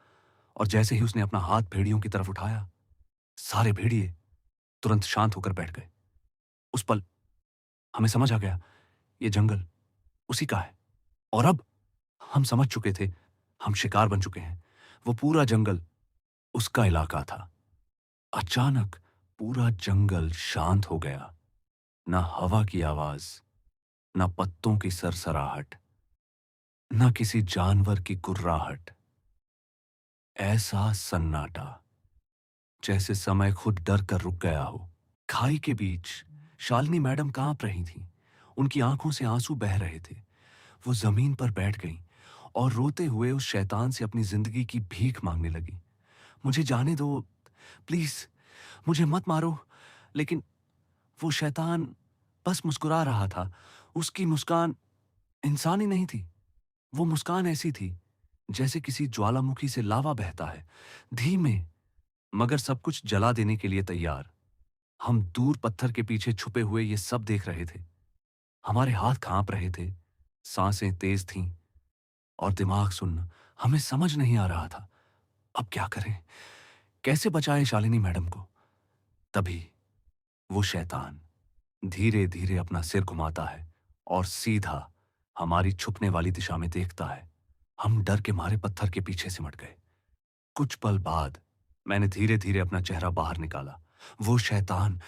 और जैसे ही उसने अपना हाथ भेड़ियों की तरफ उठाया, सारे भेड़िए तुरंत शांत होकर बैठ गए। उस पल हमें समझ आ गया, ये जंगल उसी का है। और अब हम समझ चुके थे, हम शिकार बन चुके हैं। वो पूरा जंगल उसका इलाका था। अचानक पूरा जंगल शांत हो गया। ना हवा की आवाज, ना पत्तों की सरसराहट, ना किसी जानवर की गुर्राहट। ऐसा सन्नाटा जैसे समय खुद डर कर रुक गया हो। खाई के बीच शालिनी मैडम कांप रही थीं। उनकी आंखों से आंसू बह रहे थे। वो जमीन पर बैठ गईं और रोते हुए उस शैतान से अपनी जिंदगी की भीख मांगने लगी। मुझे जाने दो, प्लीज, मुझे मत मारो। लेकिन वो शैतान बस मुस्कुरा रहा था। उसकी मुस्कान इंसानी नहीं थी। वो मुस्कान ऐसी थी जैसे किसी ज्वालामुखी से लावा बहता है, धीमे, मगर सब कुछ जला देने के लिए तैयार। हम दूर पत्थर के पीछे छुपे हुए ये सब देख रहे थे। हमारे हाथ कांप रहे थे, सांसें तेज थीं और दिमाग सुन्न। हमें समझ नहीं आ रहा था, अब क्या करें, कैसे बचाएं शालिनी मैडम को। तभी वो शैतान धीरे धीरे अपना सिर घुमाता है और सीधा हमारी छुपने वाली दिशा में देखता है। हम डर के मारे पत्थर के पीछे सिमट गए। कुछ पल बाद मैंने धीरे धीरे अपना चेहरा बाहर निकाला। वो शैतान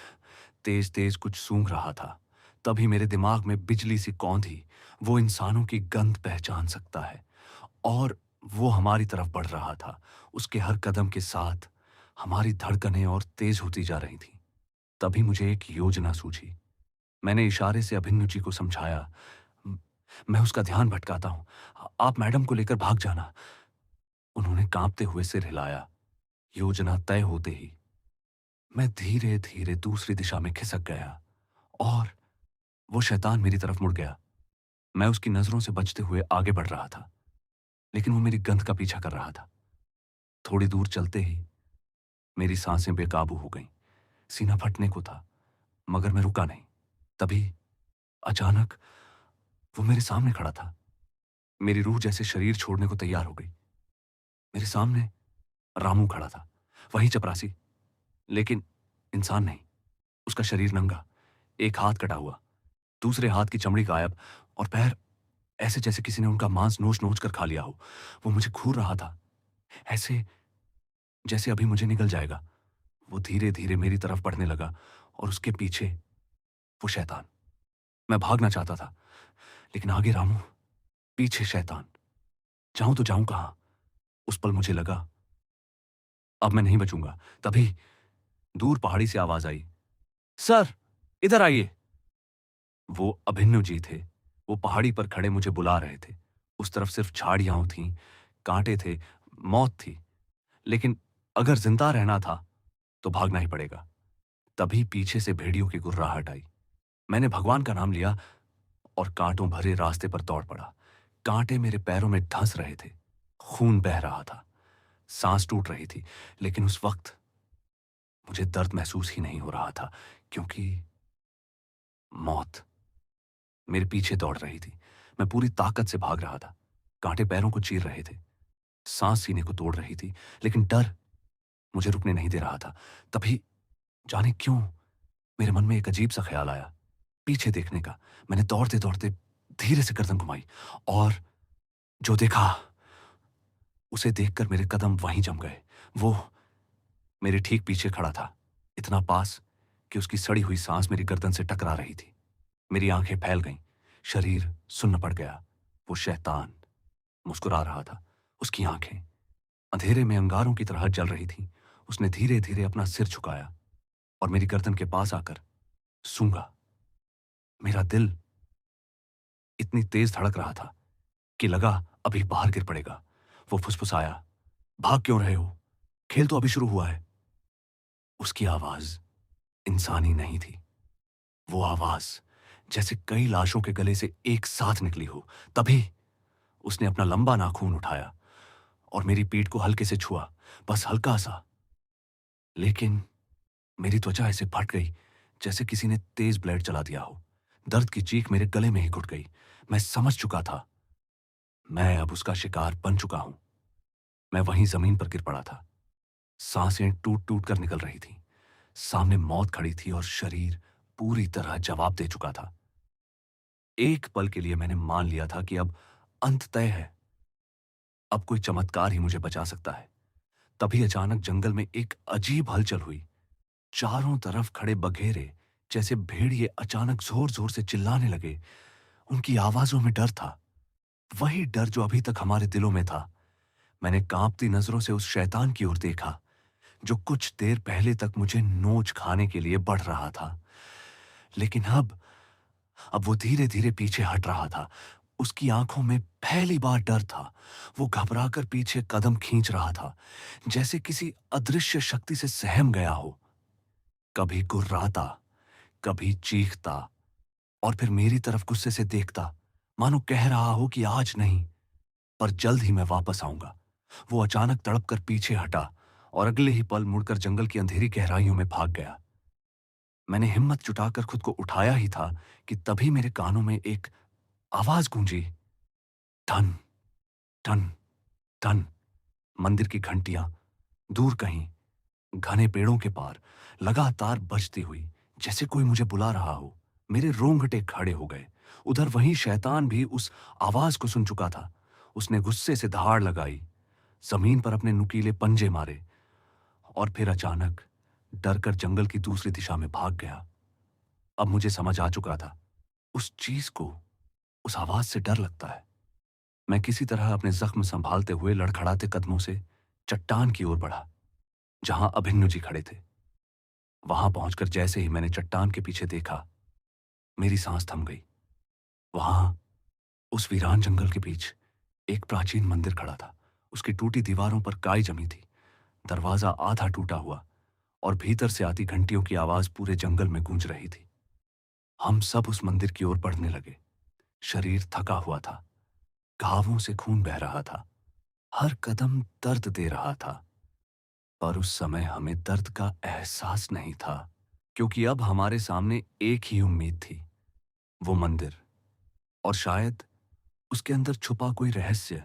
तेज तेज कुछ सूंघ रहा था। तभी मेरे दिमाग में बिजली सी कौंधी। वो इंसानों की गंध पहचान सकता है और वो हमारी तरफ बढ़ रहा था। उसके हर कदम के साथ हमारी धड़कनें और तेज होती जा रही थीं। तभी मुझे एक योजना सूझी। मैंने इशारे से अभिन्नू जी को समझाया, "म- मैं उसका ध्यान भटकाता हूं, आप मैडम को लेकर भाग जाना।" उन्होंने कांपते हुए सिर हिलाया। योजना तय होते ही मैं धीरे धीरे दूसरी दिशा में खिसक गया और वो शैतान मेरी तरफ मुड़ गया। मैं उसकी नजरों से बचते हुए आगे बढ़ रहा था, लेकिन वो मेरी गंध का पीछा कर रहा था। थोड़ी दूर चलते ही मेरी सांसें बेकाबू हो गईं। सीना फटने को था, मगर मैं रुका नहीं। तभी अचानक वो मेरे सामने खड़ा था। मेरी रूह जैसे शरीर छोड़ने को तैयार हो गई। मेरे सामने रामू खड़ा था, वही चपरासी, लेकिन इंसान नहीं। उसका शरीर नंगा, एक हाथ कटा हुआ, दूसरे हाथ की चमड़ी गायब और पैर ऐसे जैसे किसी ने उनका मांस नोच नोच कर खा लिया हो। वो मुझे घूर रहा था, ऐसे जैसे अभी मुझे निगल जाएगा। वो धीरे धीरे मेरी तरफ बढ़ने लगा और उसके पीछे वो शैतान। मैं भागना चाहता था, लेकिन आगे रामू, पीछे शैतान। जाऊं तो जाऊं कहां? उस पल मुझे लगा, अब मैं नहीं बचूंगा। तभी दूर पहाड़ी से आवाज आई, सर, इधर आइए। वो अभिन्नू जी थे। वो पहाड़ी पर खड़े मुझे बुला रहे थे। उस तरफ सिर्फ झाड़ियां थीं, कांटे थे, मौत थी। लेकिन अगर जिंदा रहना था तो भागना ही पड़ेगा। तभी पीछे से भेड़ियों की गुर्राहट आई। मैंने भगवान का नाम लिया और कांटों भरे रास्ते पर दौड़ पड़ा। कांटे मेरे पैरों में धंस रहे थे, खून बह रहा था, सांस टूट रही थी, लेकिन उस वक्त मुझे दर्द महसूस ही नहीं हो रहा था, क्योंकि मौत मेरे पीछे दौड़ रही थी। मैं पूरी ताकत से भाग रहा था। कांटे पैरों को चीर रहे थे, सांस सीने को तोड़ रही थी, लेकिन डर मुझे रुकने नहीं दे रहा था। तभी जाने क्यों मेरे मन में एक अजीब सा ख्याल आया, पीछे देखने का। मैंने दौड़ते दौड़ते धीरे से गर्दन घुमाई और जो देखा, उसे देखकर मेरे कदम वहीं जम गए। वो मेरे ठीक पीछे खड़ा था, इतना पास कि उसकी सड़ी हुई सांस मेरी गर्दन से टकरा रही थी। मेरी आंखें फैल गईं, शरीर सुन्न पड़ गया। वो शैतान मुस्कुरा रहा था। उसकी आंखें अंधेरे में अंगारों की तरह जल रही थीं। उसने धीरे धीरे अपना सिर झुकाया और मेरी गर्दन के पास आकर सूंघा। मेरा दिल इतनी तेज धड़क रहा था कि लगा अभी बाहर गिर पड़ेगा। वो फुसफुसाया, भाग क्यों रहे हो? खेल तो अभी शुरू हुआ है। उसकी आवाज इंसानी नहीं थी। वो आवाज जैसे कई लाशों के गले से एक साथ निकली हो। तभी उसने अपना लंबा नाखून उठाया और मेरी पीठ को हल्के से छुआ, बस हल्का सा। लेकिन मेरी त्वचा ऐसे फट गई जैसे किसी ने तेज ब्लेड चला दिया हो। दर्द की चीख मेरे गले में ही घुट गई। मैं समझ चुका था, मैं अब उसका शिकार बन चुका हूं। मैं वहीं जमीन पर गिर पड़ा था। सांसें टूट टूट कर निकल रही थी। सामने मौत खड़ी थी और शरीर पूरी तरह जवाब दे चुका था। एक पल के लिए मैंने मान लिया था कि अब अंत तय है, अब कोई चमत्कार ही मुझे बचा सकता है। तभी अचानक जंगल में एक अजीब हलचल हुई। चारों तरफ खड़े बघेरे जैसे भेड़िए अचानक जोर जोर से चिल्लाने लगे। उनकी आवाजों में डर था, वही डर जो अभी तक हमारे दिलों में था। मैंने कांपती नजरों से उस शैतान की ओर देखा जो कुछ देर पहले तक मुझे नोच खाने के लिए बढ़ रहा था। लेकिन अब वो धीरे धीरे पीछे हट रहा था। उसकी आंखों में पहली बार डर था। वो घबराकर पीछे कदम खींच रहा था, जैसे किसी अदृश्य शक्ति से सहम गया हो। कभी गुर्राता, कभी चीखता, और फिर मेरी तरफ गुस्से से देखता, मानो कह रहा हो कि आज नहीं, पर जल्द ही मैं वापस आऊंगा। वो अचानक तड़प कर पीछे हटा और अगले ही पल मुड़कर जंगल की अंधेरी गहराइयों में भाग गया। मैंने हिम्मत जुटाकर खुद को उठाया ही था कि तभी मेरे कानों में एक आवाज गूंजी। ठन ठन ठन। मंदिर की घंटियां दूर कहीं घने पेड़ों के पार लगातार बजती हुई, जैसे कोई मुझे बुला रहा हो। मेरे रोंगटे खड़े हो गए। उधर वही शैतान भी उस आवाज को सुन चुका था। उसने गुस्से से दहाड़ लगाई, जमीन पर अपने नुकीले पंजे मारे और फिर अचानक डरकर जंगल की दूसरी दिशा में भाग गया। अब मुझे समझ आ चुका था, उस चीज को, उस आवाज से डर लगता है। मैं किसी तरह अपने जख्म संभालते हुए लड़खड़ाते कदमों से चट्टान की ओर बढ़ा जहां अभिन्नू जी खड़े थे। वहां पहुंचकर जैसे ही मैंने चट्टान के पीछे देखा, मेरी सांस थम गई। वहां उस वीरान जंगल के बीच एक प्राचीन मंदिर खड़ा था। उसकी टूटी दीवारों पर काई जमी थी। दरवाजा आधा टूटा हुआ और भीतर से आती घंटियों की आवाज पूरे जंगल में गूंज रही थी। हम सब उस मंदिर की ओर बढ़ने लगे। शरीर थका हुआ था, घावों से खून बह रहा था, हर कदम दर्द दे रहा था। पर उस समय हमें दर्द का एहसास नहीं था, क्योंकि अब हमारे सामने एक ही उम्मीद थी, वो मंदिर, और शायद उसके अंदर छुपा कोई रहस्य।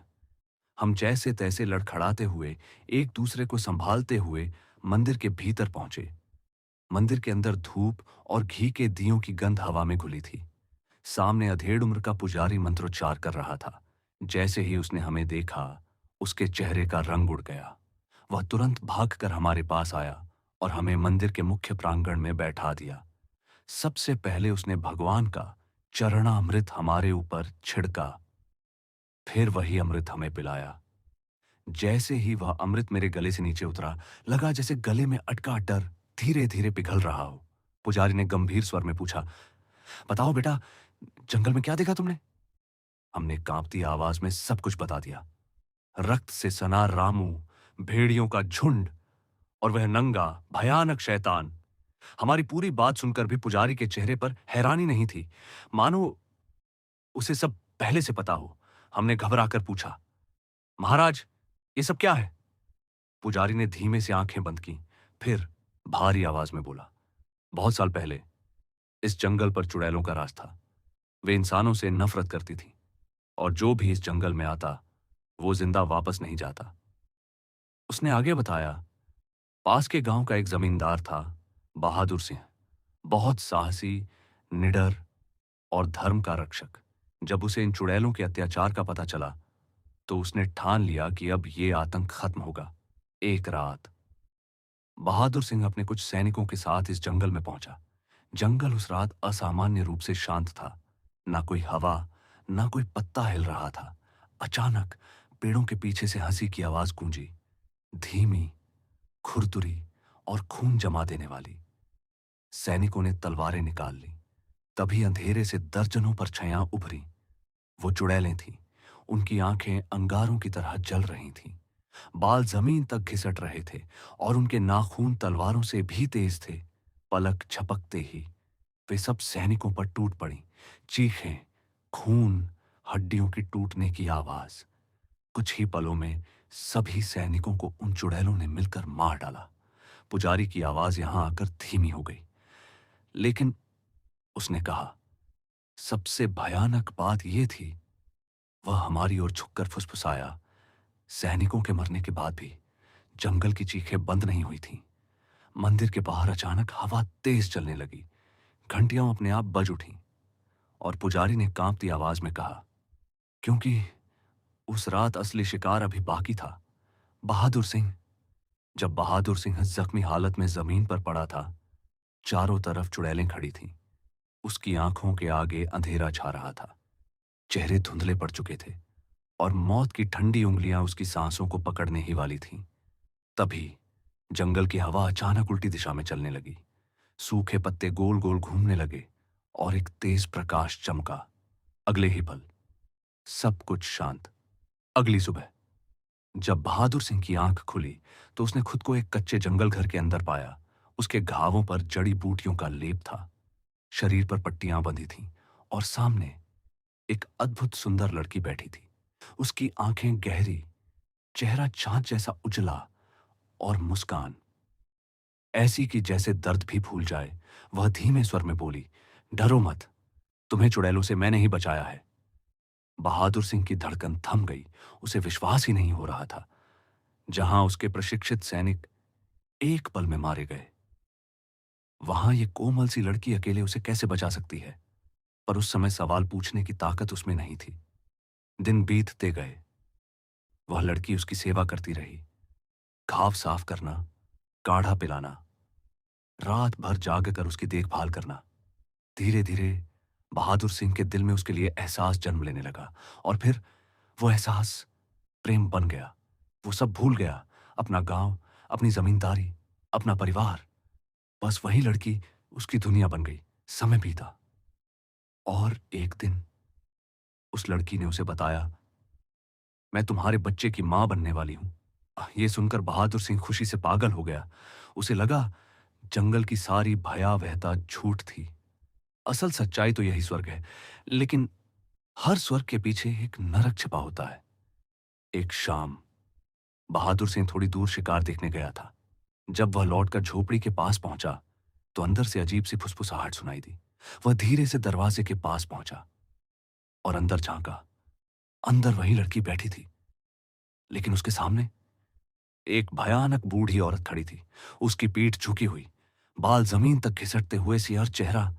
हम जैसे तैसे लड़खड़ाते हुए, एक दूसरे को संभालते हुए मंदिर के भीतर पहुंचे। मंदिर के अंदर धूप और घी के दियों की गंध हवा में घुली थी। सामने अधेड़ उम्र का पुजारी मंत्रोच्चार कर रहा था। जैसे ही उसने हमें देखा, उसके चेहरे का रंग उड़ गया। वह तुरंत भागकर हमारे पास आया और हमें मंदिर के मुख्य प्रांगण में बैठा दिया। सबसे पहले उसने भगवान का चरणामृत हमारे ऊपर छिड़का, फिर वही अमृत हमें पिलाया। जैसे ही वह अमृत मेरे गले से नीचे उतरा, लगा जैसे गले में अटका डर धीरे धीरे पिघल रहा हो। पुजारी ने गंभीर स्वर में पूछा, बताओ बेटा, जंगल में क्या देखा तुमने? हमने कांपती आवाज में सब कुछ बता दिया। रक्त से सना रामू, भेड़ियों का झुंड और वह नंगा भयानक शैतान। हमारी पूरी बात सुनकर भी पुजारी के चेहरे पर हैरानी नहीं थी, मानो उसे सब पहले से पता हो। हमने घबराकर पूछा, महाराज, ये सब क्या है? पुजारी ने धीमे से आंखें बंद की, फिर भारी आवाज में बोला, बहुत साल पहले इस जंगल पर चुड़ैलों का राज था। वे इंसानों से नफरत करती थी और जो भी इस जंगल में आता, वो जिंदा वापस नहीं जाता। उसने आगे बताया, पास के गांव का एक जमींदार था, बहादुर सिंह, बहुत साहसी, निडर और धर्म का रक्षक। जब उसे इन चुड़ैलों के अत्याचार का पता चला, तो उसने ठान लिया कि अब ये आतंक खत्म होगा। एक रात बहादुर सिंह अपने कुछ सैनिकों के साथ इस जंगल में पहुंचा। जंगल उस रात असामान्य रूप से शांत था। ना कोई हवा, ना कोई पत्ता हिल रहा था। अचानक पेड़ों के पीछे से हंसी की आवाज गूंजी, धीमी, खुरदुरी और खून जमा देने वाली। सैनिकों ने तलवारें निकाल ली। तभी अंधेरे से दर्जनों परछाइयां उभरी। वो चुड़ैलें थीं। उनकी आंखें अंगारों की तरह जल रही थीं। बाल जमीन तक घिसट रहे थे और उनके नाखून तलवारों से भी तेज थे। पलक झपकते ही वे सब सैनिकों पर टूट पड़ी। चीखें, खून, हड्डियों की टूटने की आवाज। कुछ ही पलों में सभी सैनिकों को उन चुड़ैलों ने मिलकर मार डाला। पुजारी की आवाज यहां आकर धीमी हो गई, लेकिन उसने कहा, सबसे भयानक बात यह थी, वह हमारी ओर झुककर फुसफुसाया, सैनिकों के मरने के बाद भी जंगल की चीखें बंद नहीं हुई थीं। मंदिर के बाहर अचानक हवा तेज चलने लगी, घंटियां अपने आप बज उठीं और पुजारी ने कांपती आवाज में कहा, क्योंकि उस रात असली शिकार अभी बाकी था, बहादुर सिंह। जब बहादुर सिंह जख्मी हालत में जमीन पर पड़ा था, चारों तरफ चुड़ैलें खड़ी थीं। उसकी आंखों के आगे अंधेरा छा रहा था, चेहरे धुंधले पड़ चुके थे और मौत की ठंडी उंगलियां उसकी सांसों को पकड़ने ही वाली थीं। तभी जंगल की हवा अचानक उल्टी दिशा में चलने लगी, सूखे पत्ते गोल गोल घूमने लगे और एक तेज प्रकाश चमका। अगले ही पल सब कुछ शांत। अगली सुबह जब बहादुर सिंह की आंख खुली तो उसने खुद को एक कच्चे जंगल घर के अंदर पाया। उसके घावों पर जड़ी बूटियों का लेप था, शरीर पर पट्टियां बंधी थीं और सामने एक अद्भुत सुंदर लड़की बैठी थी। उसकी आंखें गहरी, चेहरा चांद जैसा उजला और मुस्कान ऐसी कि जैसे दर्द भी भूल जाए। वह धीमे स्वर में बोली, डरो मत, तुम्हें चुड़ैलों से मैंने ही बचाया है। बहादुर सिंह की धड़कन थम गई। उसे विश्वास ही नहीं हो रहा था, जहां उसके प्रशिक्षित सैनिक एक पल में मारे गए, वहां ये कोमल सी लड़की अकेले उसे कैसे बचा सकती है? पर उस समय सवाल पूछने की ताकत उसमें नहीं थी। दिन बीतते गए, वह लड़की उसकी सेवा करती रही, घाव साफ करना, काढ़ा पिलाना, रात भर जाग कर उसकी देखभाल करना। धीरे धीरे बहादुर सिंह के दिल में उसके लिए एहसास जन्म लेने लगा और फिर वो एहसास प्रेम बन गया। वो सब भूल गया, अपना गांव, अपनी जमींदारी, अपना परिवार। बस वही लड़की उसकी दुनिया बन गई। समय बीता और एक दिन उस लड़की ने उसे बताया, मैं तुम्हारे बच्चे की मां बनने वाली हूं। यह सुनकर बहादुर सिंह खुशी से पागल हो गया। उसे लगा जंगल की सारी भयावहता झूठ थी, असल सच्चाई तो यही स्वर्ग है। लेकिन हर स्वर्ग के पीछे एक नरक छिपा होता है। एक शाम बहादुर सिंह थोड़ी दूर शिकार देखने गया था। जब वह लौटकर झोपड़ी के पास पहुंचा तो अंदर से अजीब सी फुसफुसाहट सुनाई दी। वह धीरे से दरवाजे के पास पहुंचा और अंदर झांका। अंदर वही लड़की बैठी थी, लेकिन उसके सामने एक भयानक बूढ़ी औरत खड़ी थी। उसकी पीठ झुकी हुई, बाल जमीन तक घिसटते हुए सी और चेहरा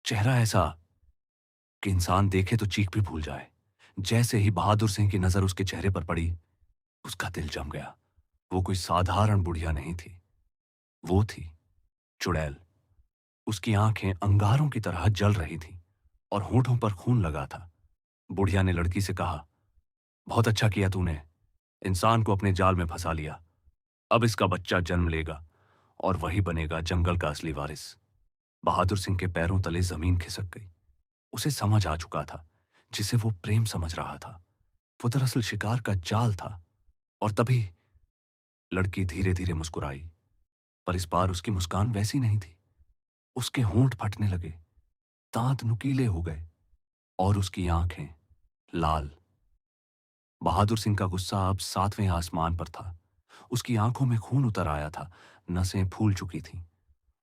चेहरा ऐसा कि इंसान देखे तो चीख भी भूल जाए। जैसे ही बहादुर सिंह की नजर उसके चेहरे पर पड़ी, उसका दिल जम गया। वो कोई साधारण बुढ़िया नहीं थी, वो थी चुड़ैल। उसकी आंखें अंगारों की तरह जल रही थीं और होठों पर खून लगा था। बुढ़िया ने लड़की से कहा, बहुत अच्छा किया तूने, इंसान को अपने जाल में फंसा लिया। अब इसका बच्चा जन्म लेगा और वही बनेगा जंगल का असली वारिस। बहादुर सिंह के पैरों तले जमीन खिसक गई। उसे समझ आ चुका था, जिसे वो प्रेम समझ रहा था, वो दरअसल शिकार का जाल था। और तभी लड़की धीरे धीरे मुस्कुराई, पर इस बार उसकी मुस्कान वैसी नहीं थी। उसके होंठ फटने लगे, दांत नुकीले हो गए और उसकी आंखें लाल। बहादुर सिंह का गुस्सा अब सातवें आसमान पर था। उसकी आंखों में खून उतर आया था, नसें फूल चुकी थीं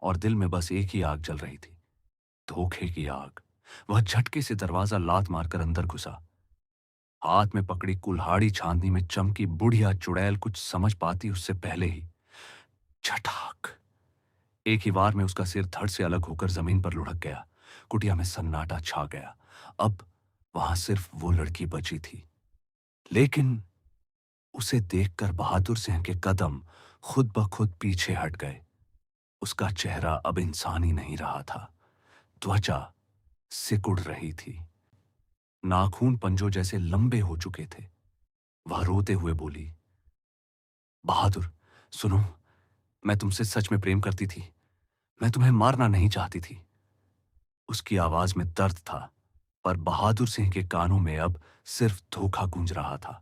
और दिल में बस एक ही आग जल रही थी, धोखे की आग। वह झटके से दरवाजा लात मारकर अंदर घुसा। हाथ में पकड़ी कुल्हाड़ी चांदनी में चमकी। बुढ़िया चुड़ैल कुछ समझ पाती उससे पहले ही छटाक, एक ही वार में उसका सिर धड़ से अलग होकर जमीन पर लुढ़क गया। कुटिया में सन्नाटा छा गया। अब वहां सिर्फ वो लड़की बची थी, लेकिन उसे देखकर बहादुर सिंह के कदम खुद ब खुद पीछे हट गए। उसका चेहरा अब इंसानी नहीं रहा था, त्वचा सिकुड़ रही थी, नाखून पंजों जैसे लंबे हो चुके थे। वह रोते हुए बोली, बहादुर सुनो, मैं तुमसे सच में प्रेम करती थी, मैं तुम्हें मारना नहीं चाहती थी। उसकी आवाज में दर्द था, पर बहादुर सिंह के कानों में अब सिर्फ धोखा गूंज रहा था।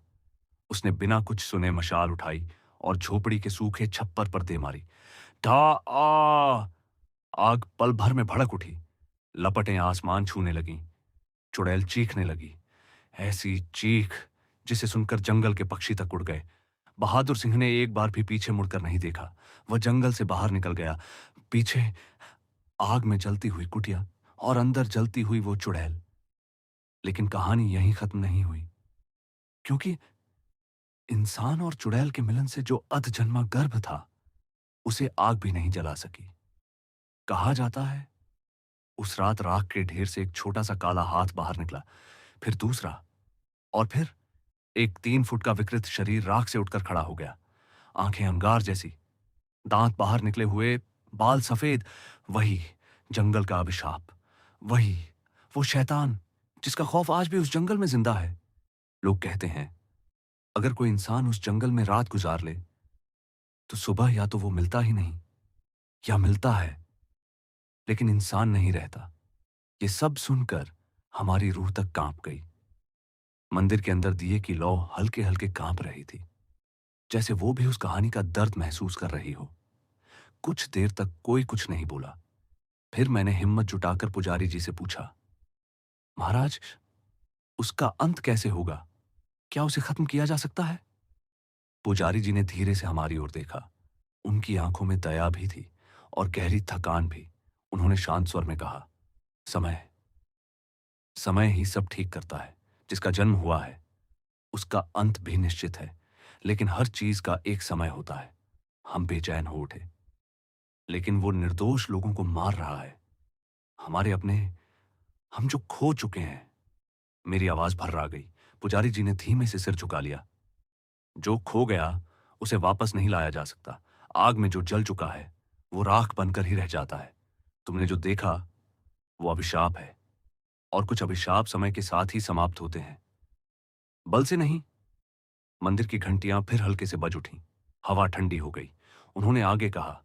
उसने बिना कुछ सुने मशाल उठाई और झोपड़ी के सूखे छप्पर पर दे मारी। ढा आ आग पल भर में भड़क उठी, लपटें आसमान छूने लगीं। चुड़ैल चीखने लगी, ऐसी चीख जिसे सुनकर जंगल के पक्षी तक उड़ गए। बहादुर सिंह ने एक बार भी पीछे मुड़कर नहीं देखा। वह जंगल से बाहर निकल गया। पीछे आग में जलती हुई कुटिया और अंदर जलती हुई वो चुड़ैल। लेकिन कहानी यहीं खत्म नहीं हुई, क्योंकि इंसान और चुड़ैल के मिलन से जो अधजन्मा गर्भ था, उसे आग भी नहीं जला सकी। कहा जाता है उस रात राख के ढेर से एक छोटा सा काला हाथ बाहर निकला, फिर दूसरा, और फिर एक 3 फुट का विकृत शरीर राख से उठकर खड़ा हो गया। आंखें अंगार जैसी, दांत बाहर निकले हुए, बाल सफेद। वही जंगल का अभिशाप, वही वो शैतान जिसका खौफ आज भी उस जंगल में जिंदा है। लोग कहते हैं अगर कोई इंसान उस जंगल में रात गुजार ले तो सुबह या तो वो मिलता ही नहीं या मिलता है, लेकिन इंसान नहीं रहता। ये सब सुनकर हमारी रूह तक कांप गई। मंदिर के अंदर दिए की लौ हल्के हल्के कांप रही थी, जैसे वो भी उस कहानी का दर्द महसूस कर रही हो। कुछ देर तक कोई कुछ नहीं बोला। फिर मैंने हिम्मत जुटाकर पुजारी जी से पूछा, महाराज, उसका अंत कैसे होगा? क्या उसे खत्म किया जा सकता है? पुजारी जी ने धीरे से हमारी ओर देखा। उनकी आंखों में दया भी थी और गहरी थकान भी। उन्होंने शांत स्वर में कहा, समय समय ही सब ठीक करता है। जिसका जन्म हुआ है उसका अंत भी निश्चित है, लेकिन हर चीज का एक समय होता है। हम बेचैन हो उठे। लेकिन वो निर्दोष लोगों को मार रहा है, हमारे अपने, हम जो खो चुके हैं। मेरी आवाज भर्रा गई। पुजारी जी ने धीमे से सिर झुका लिया। जो खो गया उसे वापस नहीं लाया जा सकता। आग में जो जल चुका है वो राख बनकर ही रह जाता है। तुमने जो देखा वो अभिशाप है, और कुछ अभिशाप समय के साथ ही समाप्त होते हैं, बल से नहीं। मंदिर की घंटियां फिर हल्के से बज उठीं। हवा ठंडी हो गई। उन्होंने आगे कहा,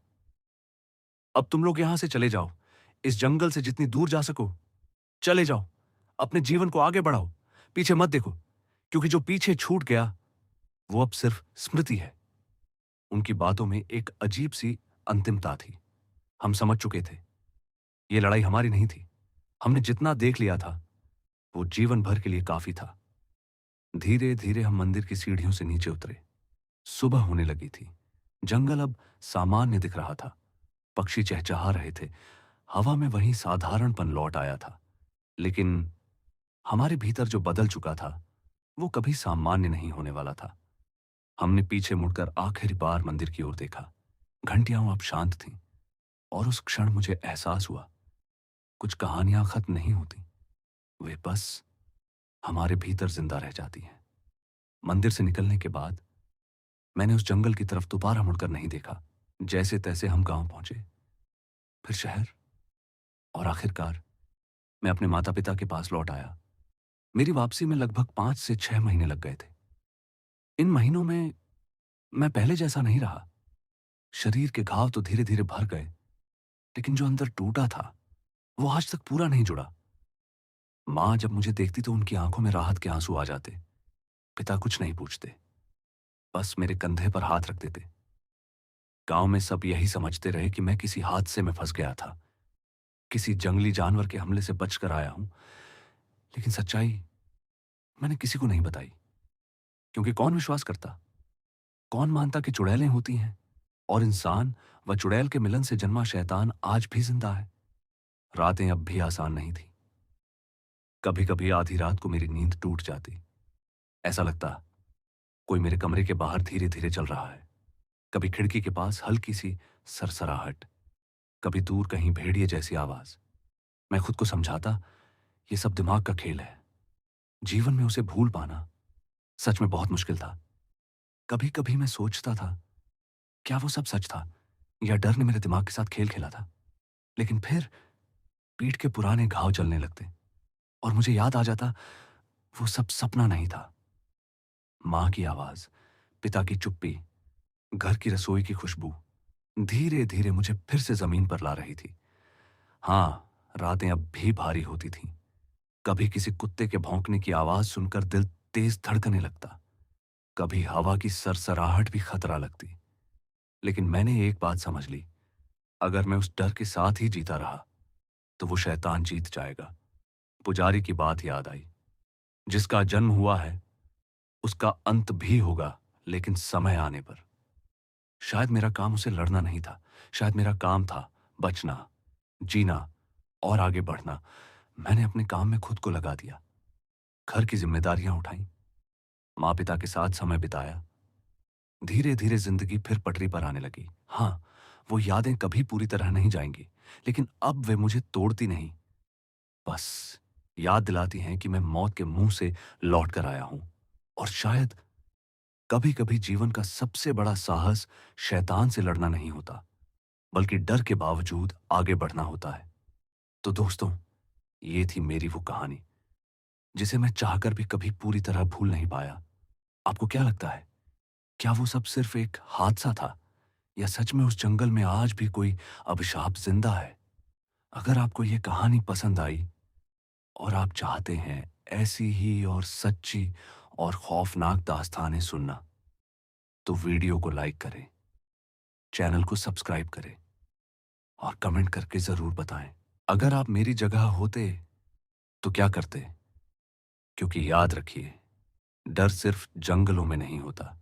अब तुम लोग यहां से चले जाओ। इस जंगल से जितनी दूर जा सको चले जाओ। अपने जीवन को आगे बढ़ाओ। पीछे मत देखो, क्योंकि जो पीछे छूट गया वो अब सिर्फ स्मृति है। उनकी बातों में एक अजीब सी अंतिमता थी। हम समझ चुके थे ये लड़ाई हमारी नहीं थी। हमने जितना देख लिया था वो जीवन भर के लिए काफी था। धीरे धीरे हम मंदिर की सीढ़ियों से नीचे उतरे। सुबह होने लगी थी। जंगल अब सामान्य दिख रहा था। पक्षी चहचहा रहे थे। हवा में वही साधारणपन लौट आया था। लेकिन हमारे भीतर जो बदल चुका था वो कभी सामान्य नहीं होने वाला था। हमने पीछे मुड़कर आखिरी बार मंदिर की ओर देखा। घंटियां अब शांत थीं, और उस क्षण मुझे एहसास हुआ कुछ कहानियां खत्म नहीं होती, वे बस हमारे भीतर जिंदा रह जाती हैं। मंदिर से निकलने के बाद मैंने उस जंगल की तरफ दोबारा मुड़कर नहीं देखा। जैसे तैसे हम गांव पहुंचे, फिर शहर, और आखिरकार मैं अपने माता पिता के पास लौट आया। मेरी वापसी में लगभग 5 से 6 महीने लग गए थे। इन महीनों में मैं पहले जैसा नहीं रहा। शरीर के घाव तो धीरे धीरे भर गए, लेकिन जो अंदर टूटा था वो आज तक पूरा नहीं जुड़ा। मां जब मुझे देखती तो उनकी आंखों में राहत के आंसू आ जाते। पिता कुछ नहीं पूछते, बस मेरे कंधे पर हाथ रख देते। गांव में सब यही समझते रहे कि मैं किसी हादसे में फंस गया था, किसी जंगली जानवर के हमले से बचकर आया हूं। लेकिन सच्चाई मैंने किसी को नहीं बताई, क्योंकि कौन विश्वास करता, कौन मानता कि चुड़ैलें होती हैं, और इंसान व चुड़ैल के मिलन से जन्मा शैतान आज भी जिंदा है। रातें अब भी आसान नहीं थी। कभी कभी आधी रात को मेरी नींद टूट जाती। ऐसा लगता कोई मेरे कमरे के बाहर धीरे धीरे चल रहा है। कभी खिड़की के पास हल्की सी सरसराहट, कभी दूर कहीं भेड़िए जैसी आवाज। मैं खुद को समझाता ये सब दिमाग का खेल है। जीवन में उसे भूल पाना सच में बहुत मुश्किल था। कभी कभी मैं सोचता था क्या वो सब सच था, या डर ने मेरे दिमाग के साथ खेल खेला था। लेकिन फिर पीठ के पुराने घाव जलने लगते, और मुझे याद आ जाता वो सब सपना नहीं था। मां की आवाज, पिता की चुप्पी, घर की रसोई की खुशबू धीरे धीरे मुझे फिर से जमीन पर ला रही थी। हां, रातें अब भी भारी होती थीं। कभी किसी कुत्ते के भौंकने की आवाज सुनकर दिल तेज धड़कने लगता, कभी हवा की सरसराहट भी खतरा लगती। लेकिन मैंने एक बात समझ ली, अगर मैं उस डर के साथ ही जीता रहा तो वो शैतान जीत जाएगा। पुजारी की बात याद आई, जिसका जन्म हुआ है उसका अंत भी होगा, लेकिन समय आने पर शायद मेरा काम उसे लड़ना नहीं था। शायद मेरा काम था बचना, जीना और आगे बढ़ना। मैंने अपने काम में खुद को लगा दिया, घर की जिम्मेदारियां उठाई, माँ-पिता के साथ समय बिताया। धीरे-धीरे जिंदगी फिर पटरी पर आने लगी। हाँ, वो यादें कभी पूरी तरह नहीं जाएंगी, लेकिन अब वे मुझे तोड़ती नहीं, बस याद दिलाती हैं कि मैं मौत के मुंह से लौट कर आया हूं। और शायद कभी-कभी जीवन का सबसे बड़ा साहस शैतान से लड़ना नहीं होता, बल्कि डर के बावजूद आगे बढ़ना होता है। तो दोस्तों, ये थी मेरी वो कहानी, जिसे मैं चाहकर भी कभी पूरी तरह भूल नहीं पाया। आपको क्या लगता है? क्या वो सब सिर्फ एक हादसा था, या सच में उस जंगल में आज भी कोई अभिशाप जिंदा है? अगर आपको ये कहानी पसंद आई और आप चाहते हैं ऐसी ही और सच्ची और खौफनाक दास्तानें सुनना, तो वीडियो को लाइक करें, चैनल को सब्सक्राइब करें और कमेंट करके जरूर बताएं। अगर आप मेरी जगह होते तो क्या करते? क्योंकि याद रखिए, डर सिर्फ जंगलों में नहीं होता,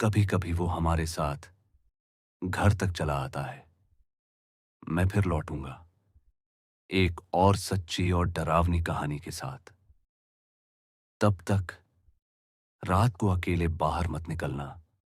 कभी-कभी वो हमारे साथ घर तक चला आता है। मैं फिर लौटूंगा एक और सच्ची और डरावनी कहानी के साथ। तब तक रात को अकेले बाहर मत निकलना।